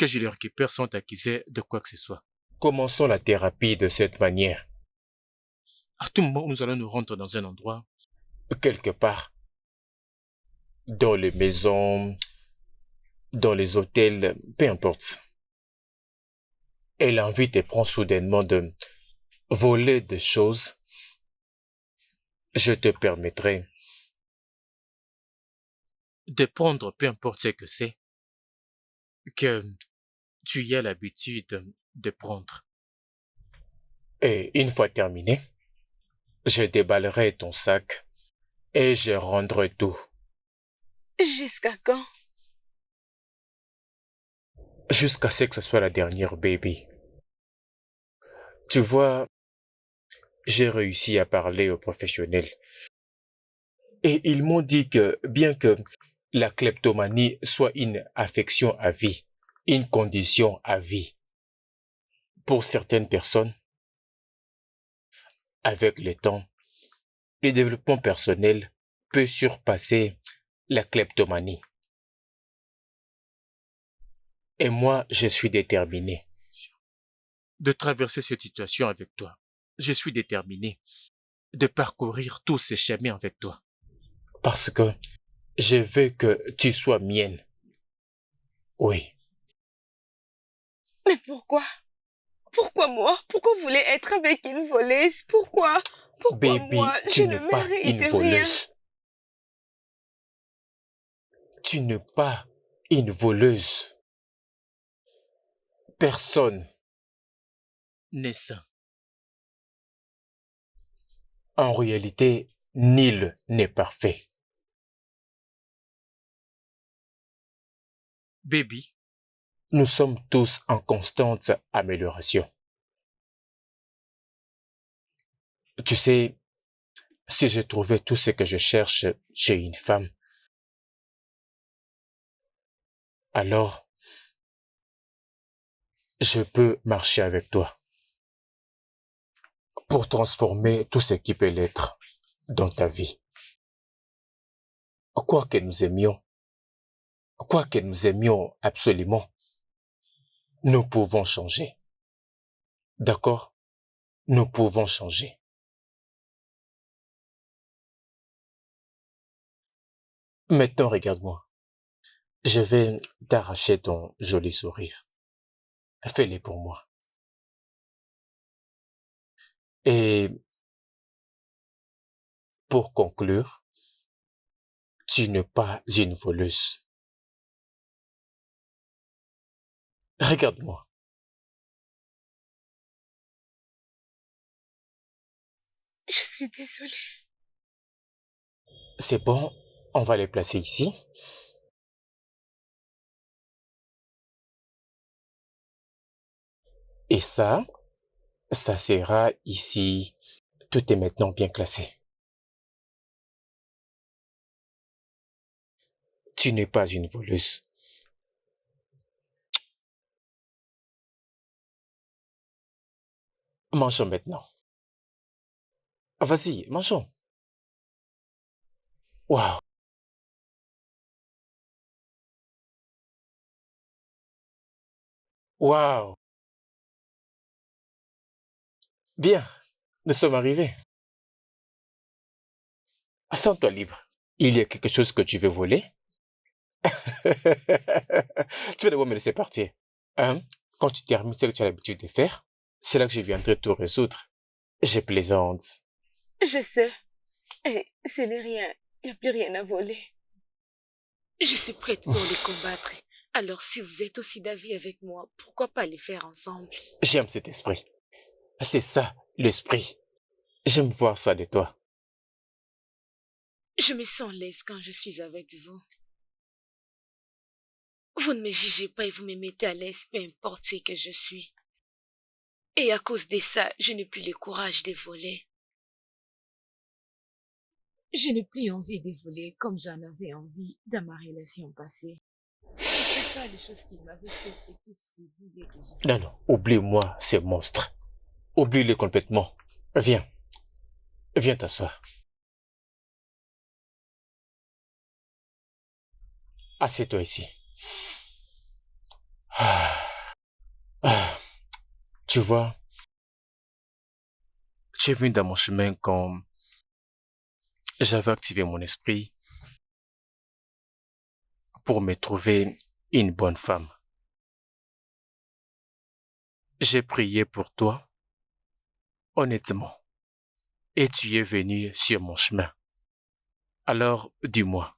je le récupère sans t'accuser de quoi que ce soit. Commençons la thérapie de cette manière. À tout moment, nous allons nous rendre dans un endroit, quelque part, dans les maisons, dans les hôtels, peu importe. Et l'envie te prend soudainement de voler des choses. Je te permettrai de prendre peu importe ce que c'est que tu y as l'habitude de prendre. Et une fois terminé, je déballerai ton sac et je rendrai tout. Jusqu'à quand? Jusqu'à ce que ce soit la dernière, baby. Tu vois, j'ai réussi à parler aux professionnels. Et ils m'ont dit que bien que la kleptomanie soit une affection à vie, une condition à vie, pour certaines personnes, avec le temps, le développement personnel peut surpasser la kleptomanie. Et moi, je suis déterminé de traverser cette situation avec toi. Je suis déterminé de parcourir tous ces chemins avec toi. Parce que je veux que tu sois mienne. Oui. Mais pourquoi? Pourquoi moi? Pourquoi vous voulez être avec une voleuse? Pourquoi? Pourquoi Baby, moi? tu Je n'es ne pas mérite une rien. voleuse. Tu n'es pas une voleuse. Personne n'est sain. En réalité, nul n'est parfait. Baby, nous sommes tous en constante amélioration. Tu sais, si j'ai trouvé tout ce que je cherche chez une femme, alors je peux marcher avec toi pour transformer tout ce qui peut l'être dans ta vie. Quoi que nous aimions absolument, Nous pouvons changer. D'accord? Nous pouvons changer. Maintenant, regarde-moi. Je vais t'arracher ton joli sourire. Fais-le pour moi. Et pour conclure, tu n'es pas une voleuse. Regarde-moi. Je suis désolée. C'est bon, on va les placer ici. Et ça sera ici. Tout est maintenant bien classé. Tu n'es pas une voleuse. Mangeons maintenant. Vas-y, mangeons. Waouh. Waouh. Bien, nous sommes arrivés. Sens-toi libre. Il y a quelque chose que tu veux voler? Tu vas d'abord me laisser partir. Hein? Quand tu termines ce que tu as l'habitude de faire, c'est là que je viendrai tout résoudre. Je plaisante. Je sais. Et ce n'est rien. Il n'y a plus rien à voler. Je suis prête pour les combattre. Alors si vous êtes aussi d'avis avec moi, pourquoi pas les faire ensemble? J'aime cet esprit. C'est ça, l'esprit. J'aime voir ça de toi. Je me sens l'aise quand je suis avec vous. Vous ne me jugez pas et vous me mettez à l'aise, peu importe ce que je suis. Et à cause de ça, je n'ai plus le courage de voler. Je n'ai plus envie de voler comme j'en avais envie dans ma relation passée. C'est pas les choses qu'il m'avait fait et tout ce qu'il voulait que je fasse. Non, oublie-moi ces monstres. Oublie-les complètement. Viens. Viens t'asseoir. Assieds-toi ici. Tu vois, tu es venu dans mon chemin quand j'avais activé mon esprit pour me trouver une bonne femme. J'ai prié pour toi, honnêtement, et tu es venu sur mon chemin. Alors, dis-moi.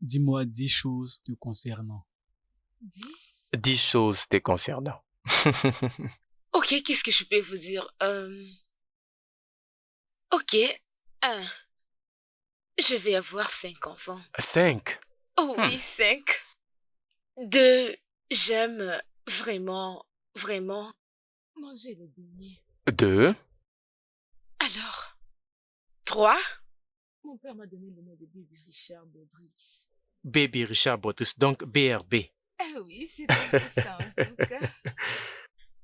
Dis-moi 10 choses te concernant. 10? 10 choses te concernant. Ok, qu'est-ce que je peux vous dire? Ok, 1. Je vais avoir 5 enfants. 5? Oh oui, 5. 2. J'aime vraiment manger le beignet. 2? Alors, 3. Mon père m'a donné le nom de Baby Richard Baudrix. Baby Richard Baudrix, donc BRB. Ah oui, c'est un peu ça en tout cas.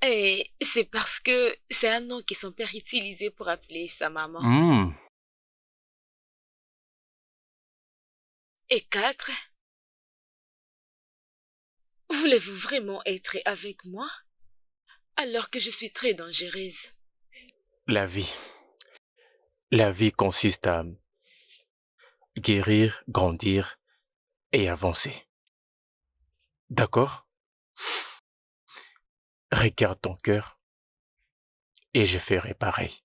Et c'est parce que c'est un nom que son père utilisait pour appeler sa maman. Et 4. Voulez-vous vraiment être avec moi alors que je suis très dangereuse? La vie consiste à guérir, grandir et avancer. D'accord? Regarde ton cœur et je ferai pareil.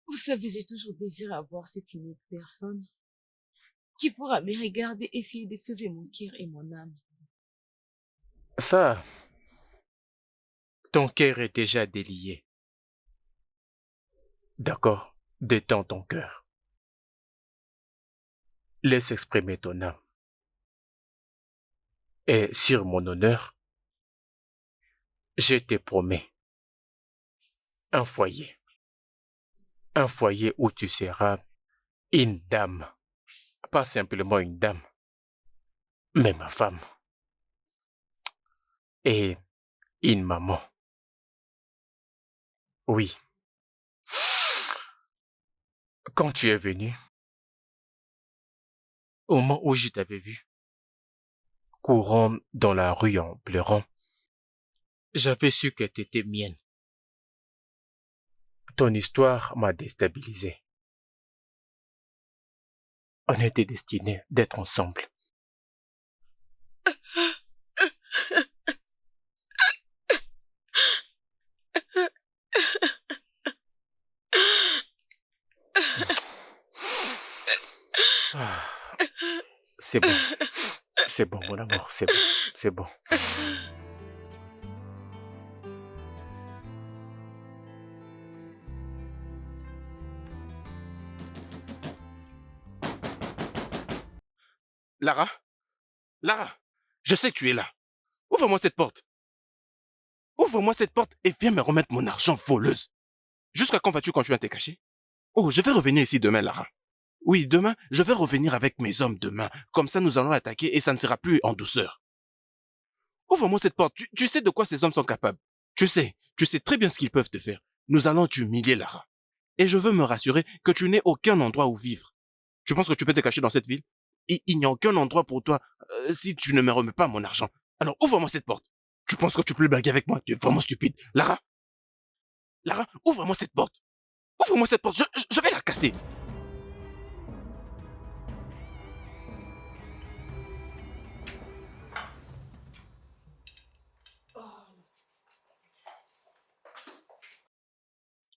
Vous savez, j'ai toujours désiré avoir cette unique personne qui pourra me regarder essayer de sauver mon cœur et mon âme. Ça, ton cœur est déjà délié. D'accord? Détends ton cœur. Laisse exprimer ton âme. Et sur mon honneur, je te promets un foyer. Un foyer où tu seras une dame. Pas simplement une dame, mais ma femme. Et une maman. Oui. Quand tu es venu, au moment où je t'avais vu, courant dans la rue en pleurant. J'avais su que t'étais mienne. Ton histoire m'a déstabilisé. On était destinés d'être ensemble. C'est bon. C'est bon, mon amour, c'est bon. C'est bon. Lara? Lara, je sais que tu es là. Ouvre-moi cette porte. Ouvre-moi cette porte et viens me remettre mon argent voleuse. Jusqu'à quand vas-tu continuer à te cacher? Oh, je vais revenir ici demain, Lara. Oui, demain, je vais revenir avec mes hommes demain. Comme ça, nous allons attaquer et ça ne sera plus en douceur. Ouvre-moi cette porte. Tu sais de quoi ces hommes sont capables. Tu sais très bien ce qu'ils peuvent te faire. Nous allons t'humilier, Lara. Et je veux me rassurer que tu n'aies aucun endroit où vivre. Tu penses que tu peux te cacher dans cette ville? Il n'y a aucun endroit pour toi si tu ne me remets pas mon argent. Alors ouvre-moi cette porte. Tu penses que tu peux blaguer avec moi? Tu es vraiment stupide. Lara? Lara, ouvre-moi cette porte. Ouvre-moi cette porte. Je vais la casser.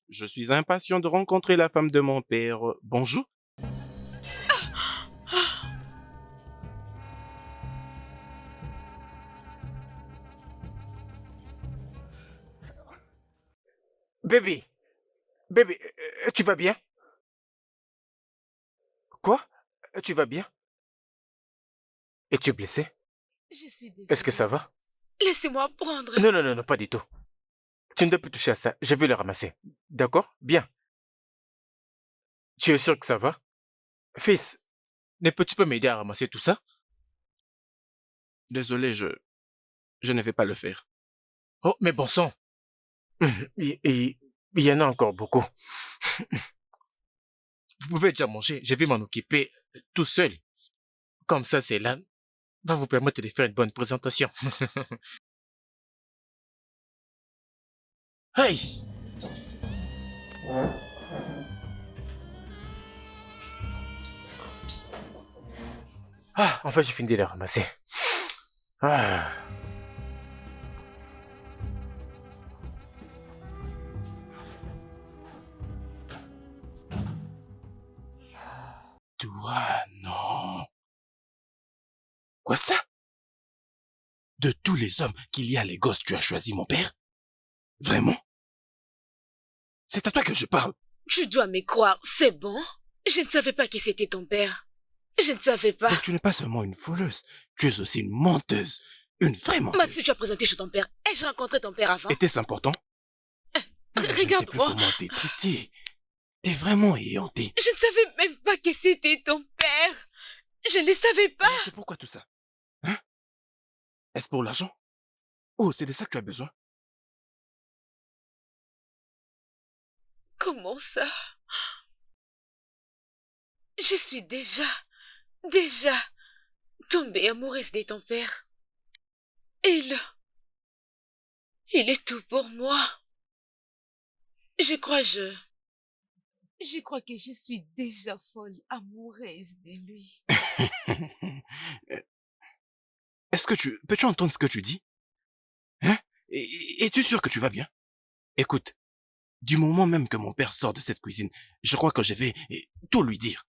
Je suis impatient de rencontrer la femme de mon père. Bonjour. Bébé, tu vas bien? Quoi? Tu vas bien? Es-tu blessé? Je suis désolée. Est-ce que ça va? Laissez-moi prendre. Non, pas du tout. Tu ne dois plus toucher à ça. Je vais le ramasser. D'accord? Bien. Tu es sûr que ça va? Fils, ne peux-tu pas m'aider à ramasser tout ça? Désolé, je ne vais pas le faire. Oh, mais bon sang. Il y en a encore beaucoup. Vous pouvez déjà manger. Je vais m'en occuper tout seul. Comme ça, cela va vous permettre de faire une bonne présentation. Hey! Ah, en fait, j'ai fini de les ramasser. Ah. Toi, non. Quoi ça? De tous les hommes qu'il y a à Lagos, tu as choisi mon père? Vraiment? C'est à toi que je parle. Tu dois me croire, c'est bon? Je ne savais pas que c'était ton père. Je ne savais pas. Donc tu n'es pas seulement une voleuse, tu es aussi une menteuse. Une vraie menteuse. Mathieu, tu as présenté chez ton père. Ai-je rencontré ton père avant? Était-ce important? Regarde-moi. Je ne sais plus comment t'es traité. T'es vraiment éhonté. Je ne savais même pas que c'était ton père. Je ne le savais pas. Alors, c'est pourquoi tout ça? Hein? Est-ce pour l'argent? Oh, c'est de ça que tu as besoin? Comment ça? Je suis déjà tombée amoureuse de ton père. Il est tout pour moi. Je crois que je suis déjà folle amoureuse de lui. Est-ce que peux-tu entendre ce que tu dis? Hein? Es-tu sûr que tu vas bien? Écoute, du moment même que mon père sort de cette cuisine, je crois que je vais tout lui dire.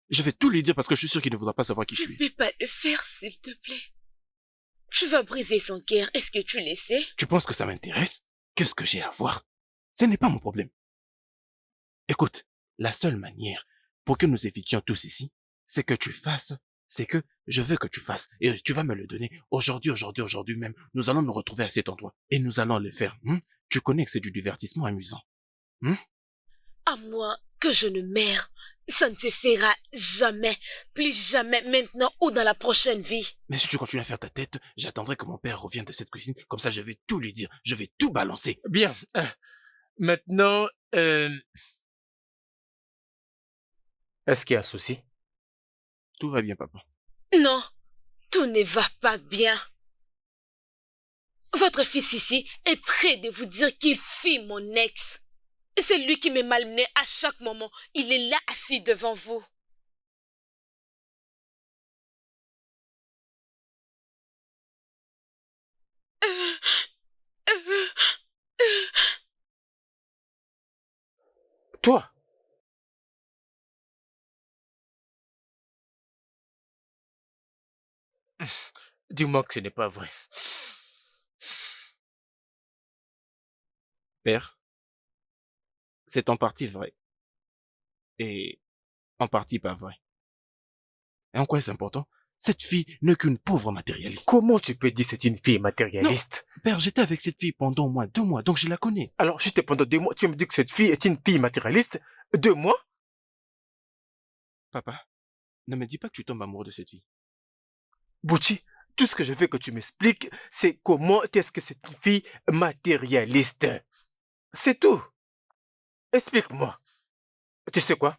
Je vais tout lui dire parce que je suis sûr qu'il ne voudra pas savoir qui je suis. Je ne peux pas le faire, s'il te plaît. Tu vas briser son cœur, est-ce que tu le sais? Tu penses que ça m'intéresse? Qu'est-ce que j'ai à voir? Ce n'est pas mon problème. Écoute, la seule manière pour que nous évitions tous ici, c'est que tu fasses, c'est que je veux que tu fasses, et tu vas me le donner aujourd'hui même. Nous allons nous retrouver à cet endroit, et nous allons le faire. Tu connais que c'est du divertissement amusant. À moins que je ne meure, ça ne se fera jamais, plus jamais, maintenant ou dans la prochaine vie. Mais si tu continues à faire ta tête, j'attendrai que mon père revienne de cette cuisine, comme ça je vais tout lui dire, je vais tout balancer. Bien. Maintenant, est-ce qu'il y a un souci? Tout va bien, papa. Non, Tout ne va pas bien. Votre fils ici est prêt de vous dire qu'il fuit mon ex. C'est lui qui me malmenait à chaque moment. Il est là assis devant vous. Toi? Dis-moi que ce n'est pas vrai. Père, c'est en partie vrai. Et en partie pas vrai. Et en quoi est-ce important? Cette fille n'est qu'une pauvre matérialiste. Comment tu peux dire que c'est une fille matérialiste? Non, père, j'étais avec cette fille pendant au moins 2 mois, donc je la connais. Alors, juste pendant 2 mois, tu me dis que cette fille est une fille matérialiste? 2 mois? Papa, ne me dis pas que tu tombes amoureux de cette fille. Bouchi, tout ce que je veux que tu m'expliques, c'est comment est-ce que c'est une fille matérialiste. C'est tout. Explique-moi. Tu sais quoi?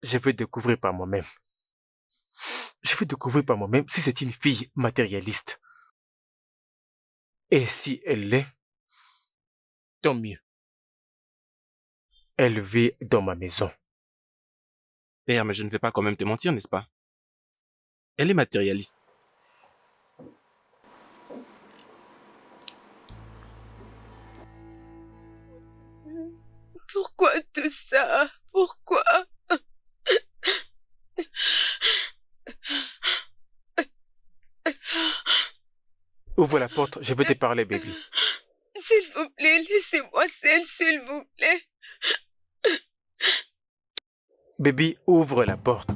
Je vais découvrir par moi-même. Je vais découvrir par moi-même si c'est une fille matérialiste. Et si elle l'est, tant mieux. Elle vit dans ma maison. Père, mais je ne vais pas quand même te mentir, n'est-ce pas? Elle est matérialiste. Pourquoi tout ça? Pourquoi? Ouvre la porte, je veux te parler, baby. S'il vous plaît, laissez-moi seule, s'il vous plaît. Baby, ouvre la porte.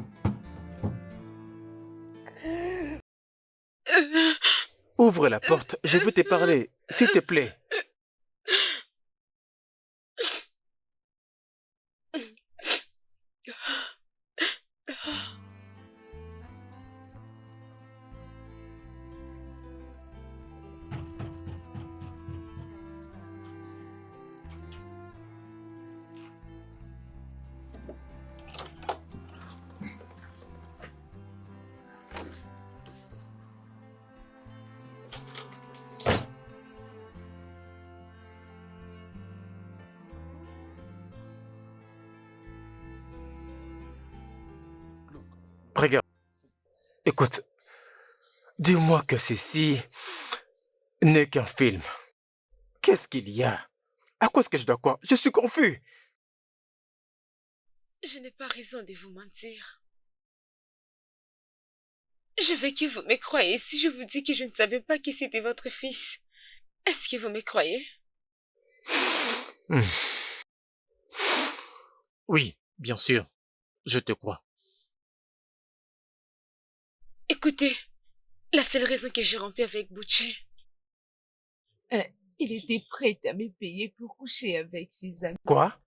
Ouvre la porte, je veux te parler, s'il te plaît. Regarde. Écoute, dis-moi que ceci n'est qu'un film. Qu'est-ce qu'il y a? À quoi est-ce que je dois croire? Je suis confus. Je n'ai pas raison de vous mentir. Je veux que vous me croyez si je vous dis que je ne savais pas que c'était votre fils. Est-ce que vous me croyez? Oui, bien sûr. Je te crois. Écoutez, la seule raison que j'ai rompu avec Butchie, Il était prêt à me payer pour coucher avec ses amis. Quoi?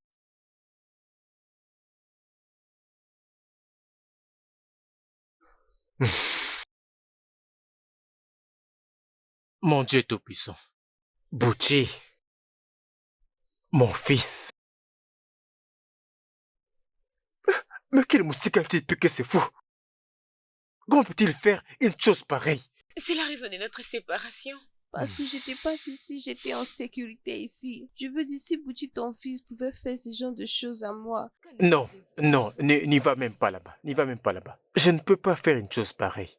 Mon Dieu Tout-Puissant. Butchie. Mon fils. Mais quel moustique a-t-il piqué, c'est fou? Comment peut-il faire une chose pareille? c'est la raison de notre séparation. Parce que j'étais pas ici, j'étais en sécurité ici. Je veux dire, si Bouchi, ton fils, pouvait faire ce genre de choses à moi. Non, non, n'y va même pas là-bas. N'y va même pas là-bas. Je ne peux pas faire une chose pareille.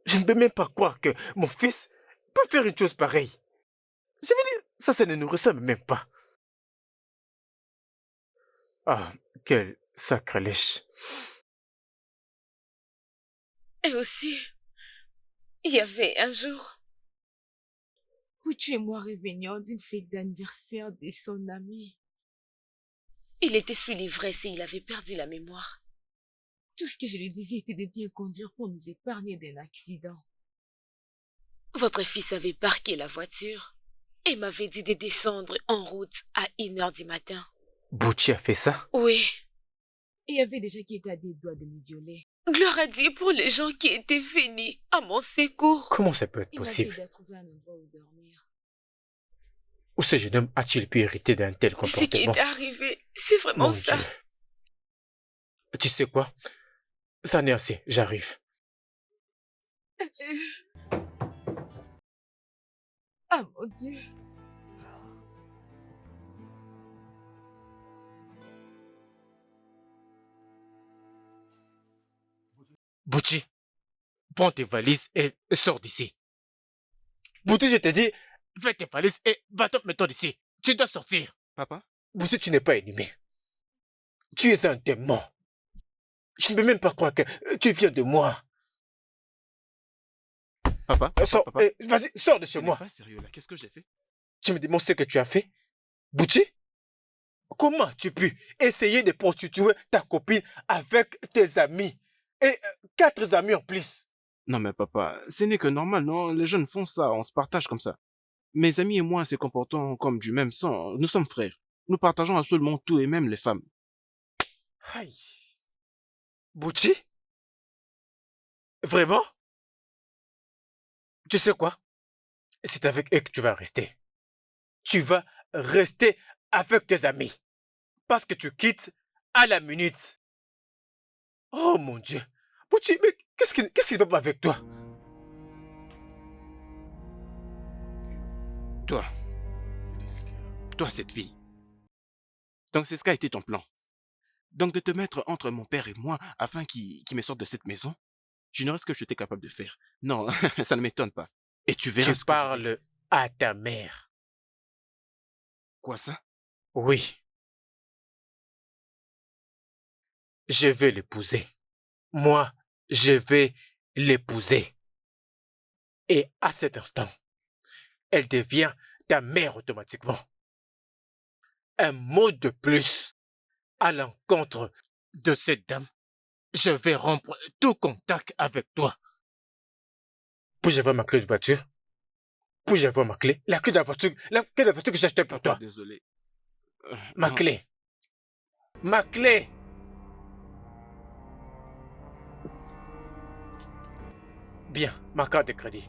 Je ne peux même pas croire que mon fils peut faire une chose pareille. Je veux dire, ça ne nous ressemble même pas. Ah, quel sacrilège. Et aussi, il y avait un jour, Butchie et moi revenions d'une fête d'anniversaire de son ami. il était sous l'ivresse et il avait perdu la mémoire. Tout ce que je lui disais était de bien conduire pour nous épargner d'un accident. Votre fils avait parqué la voiture et m'avait dit de descendre en route à 1h du matin. Butchie a fait ça? Oui. Il y avait des gens qui étaient à des doigts de me violer. Gloire à Dieu pour les gens qui étaient venus à mon secours. Comment ça peut être Il m'a possible? aidé à trouver un endroit où dormir. Où ce jeune homme a-t-il pu hériter d'un tel Ce comportement? qui est arrivé, c'est vraiment Mon ça. Dieu. Tu sais quoi? Ça n'est assez, j'arrive. Ah mon Dieu. Bouchi, prends tes valises et sors d'ici. Bouchi, je t'ai dit, fais tes valises et va-t'en maintenant d'ici. Tu dois sortir. Papa? Bouchi, tu n'es pas animé. Tu es un démon. Je ne peux même pas croire que tu viens de moi. Papa? Sors, Papa? vas-y, sors de chez moi. Pas sérieux là, qu'est-ce que j'ai fait? Tu me demandes ce que tu as fait? Bouchi? Comment tu pu essayer de prostituer ta copine avec tes amis? Et 4 amis en plus. Non mais papa, ce n'est que normal, non? Les jeunes font ça, on se partage comme ça. Mes amis et moi se comportons comme du même sang, nous sommes frères. Nous partageons absolument tout et même les femmes. Aïe. Bouchi? Vraiment? Tu sais quoi? C'est avec eux que tu vas rester. Tu vas rester avec tes amis. Parce que tu quittes à la minute. Oh mon Dieu. Bouchi, mais qu'est-ce qui ne va pas avec toi? Toi cette fille. Donc c'est ce qu'a été ton plan. Donc de te mettre entre mon père et moi afin qu'il me sorte de cette maison, j'ignorais ce que j'étais capable de faire. Non, ça ne m'étonne pas. Et tu verras Tu parles à ta mère. Quoi ça? Oui. Je vais l'épouser. Moi, je vais l'épouser. Et à cet instant, elle devient ta mère automatiquement. Un mot de plus à l'encontre de cette dame. Je vais rompre tout contact avec toi. Puis-je avoir ma clé de voiture? Puis-je avoir ma clé? La clé de la voiture, que j'ai achetée pour toi. Désolé. Ma clé. Ma clé. Bien, ma carte de crédit.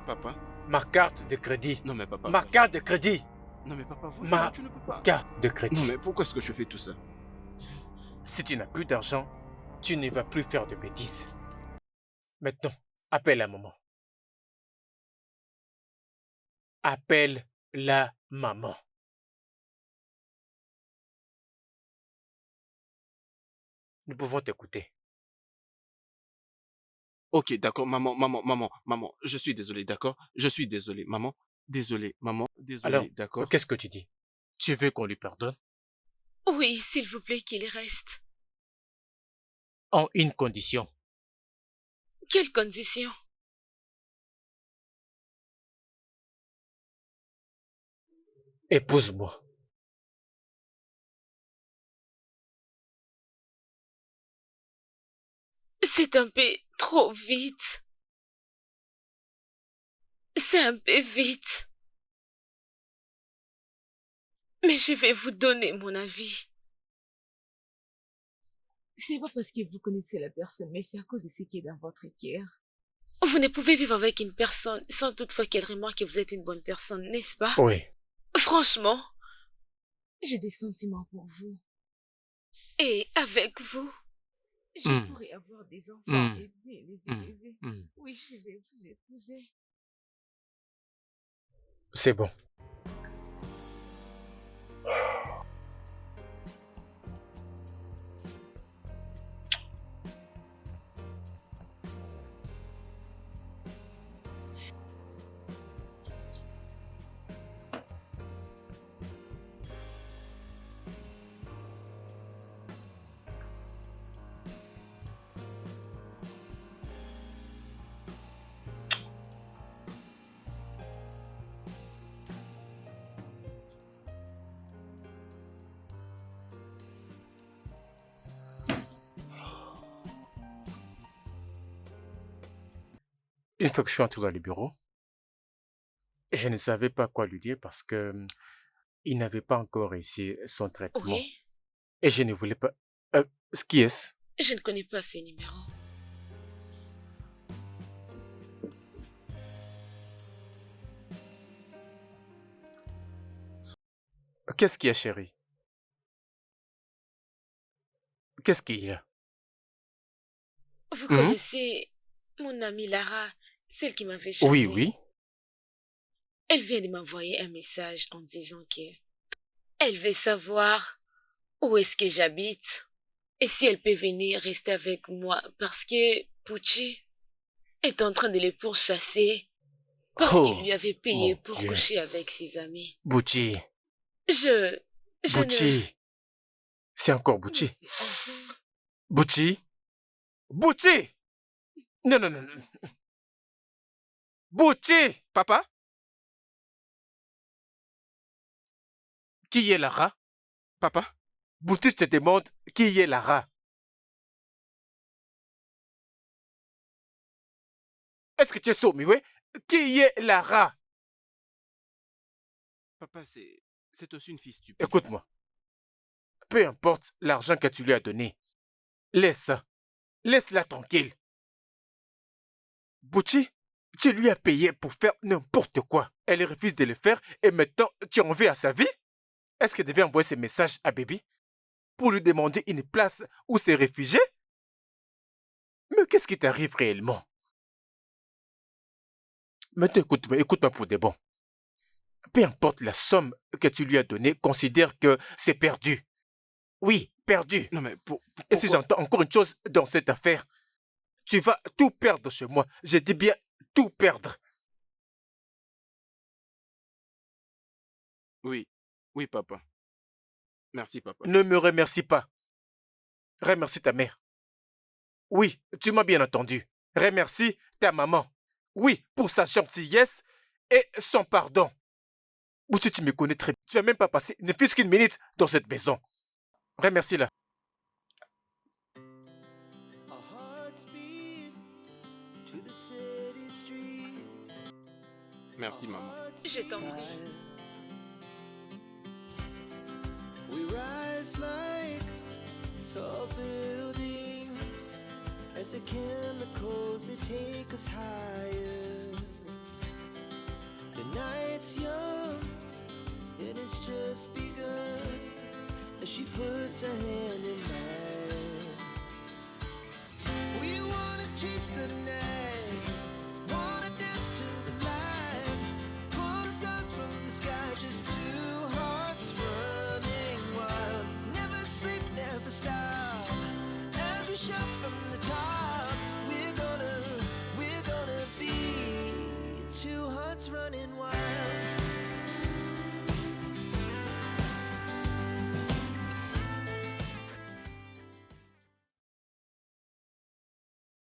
Papa? Ma carte de crédit. Non mais papa. Ma carte de crédit. Non mais papa, Ma tu ne peux pas. carte de crédit. Non mais pourquoi est-ce que tu fais tout ça? Si tu n'as plus d'argent, tu ne vas plus faire de bêtises. Maintenant, appelle la maman. Appelle la maman. Nous pouvons t'écouter. Ok, d'accord, maman, je suis désolé, d'accord? Je suis désolé, maman, désolé, Alors, d'accord? qu'est-ce que tu dis? Tu veux qu'on lui pardonne? Oui, s'il vous plaît, qu'il reste. En une condition. Quelle condition? Épouse-moi. C'est un peu trop vite. C'est un peu vite. Mais je vais vous donner mon avis. C'est pas parce que vous connaissez la personne, mais c'est à cause de ce qui est dans votre cœur. Vous ne pouvez vivre avec une personne sans toutefois qu'elle remarque que vous êtes une bonne personne, n'est-ce pas? Oui. Franchement. J'ai des sentiments pour vous. Et avec vous? Je pourrais avoir des enfants et bien les élever. Oui, je vais vous épouser. C'est bon. Une fois que je suis entré dans le bureau, je ne savais pas quoi lui dire parce que il n'avait pas encore réussi son traitement. Oui. Et je ne voulais pas... qui est-ce? Je ne connais pas ces numéros. Qu'est-ce qu'il y a, chérie? Qu'est-ce qu'il y a? Vous connaissez mon amie Lara, celle qui m'avait chassée. Oui, oui. Elle vient de m'envoyer un message en disant que elle veut savoir où est-ce que j'habite et si elle peut venir rester avec moi parce que Pucci est en train de les pourchasser parce qu'il lui avait payé pour coucher avec ses amis. Bucci. Je Bucci. C'est encore Bucci. Bucci. Bucci. Non, non, non, non. Bucci. Papa? Qui est Lara? Papa? Bucci te demande qui est Lara. Est-ce que tu es sourd, Miwe? Qui est Lara? Papa, c'est aussi une fille stupide. Écoute-moi. Peu importe l'argent que tu lui as donné. Laisse-la tranquille. Bucci, tu lui as payé pour faire n'importe quoi. Elle refuse de le faire et maintenant tu en veux à sa vie? Est-ce qu'elle devait envoyer ce message à Baby pour lui demander une place où se réfugier? Mais qu'est-ce qui t'arrive réellement? Maintenant, écoute-moi pour de bon. Peu importe la somme que tu lui as donnée, considère que c'est perdu. Oui, perdu. Non mais Et si j'entends encore une chose dans cette affaire, tu vas tout perdre chez moi. Je dis bien tout perdre. Oui, papa. Merci, papa. Ne me remercie pas. Remercie ta mère. Oui, tu m'as bien entendu. Remercie ta maman. Oui, pour sa gentillesse et son pardon. Ou si tu me connais très bien, tu n'as même pas passé ne fût-ce qu'une minute dans cette maison. Remercie-la. Merci, maman. Je t'en prie. We rise like tall buildings as the chemicals they take us higher. The night's young, it has just begun as she puts her hand in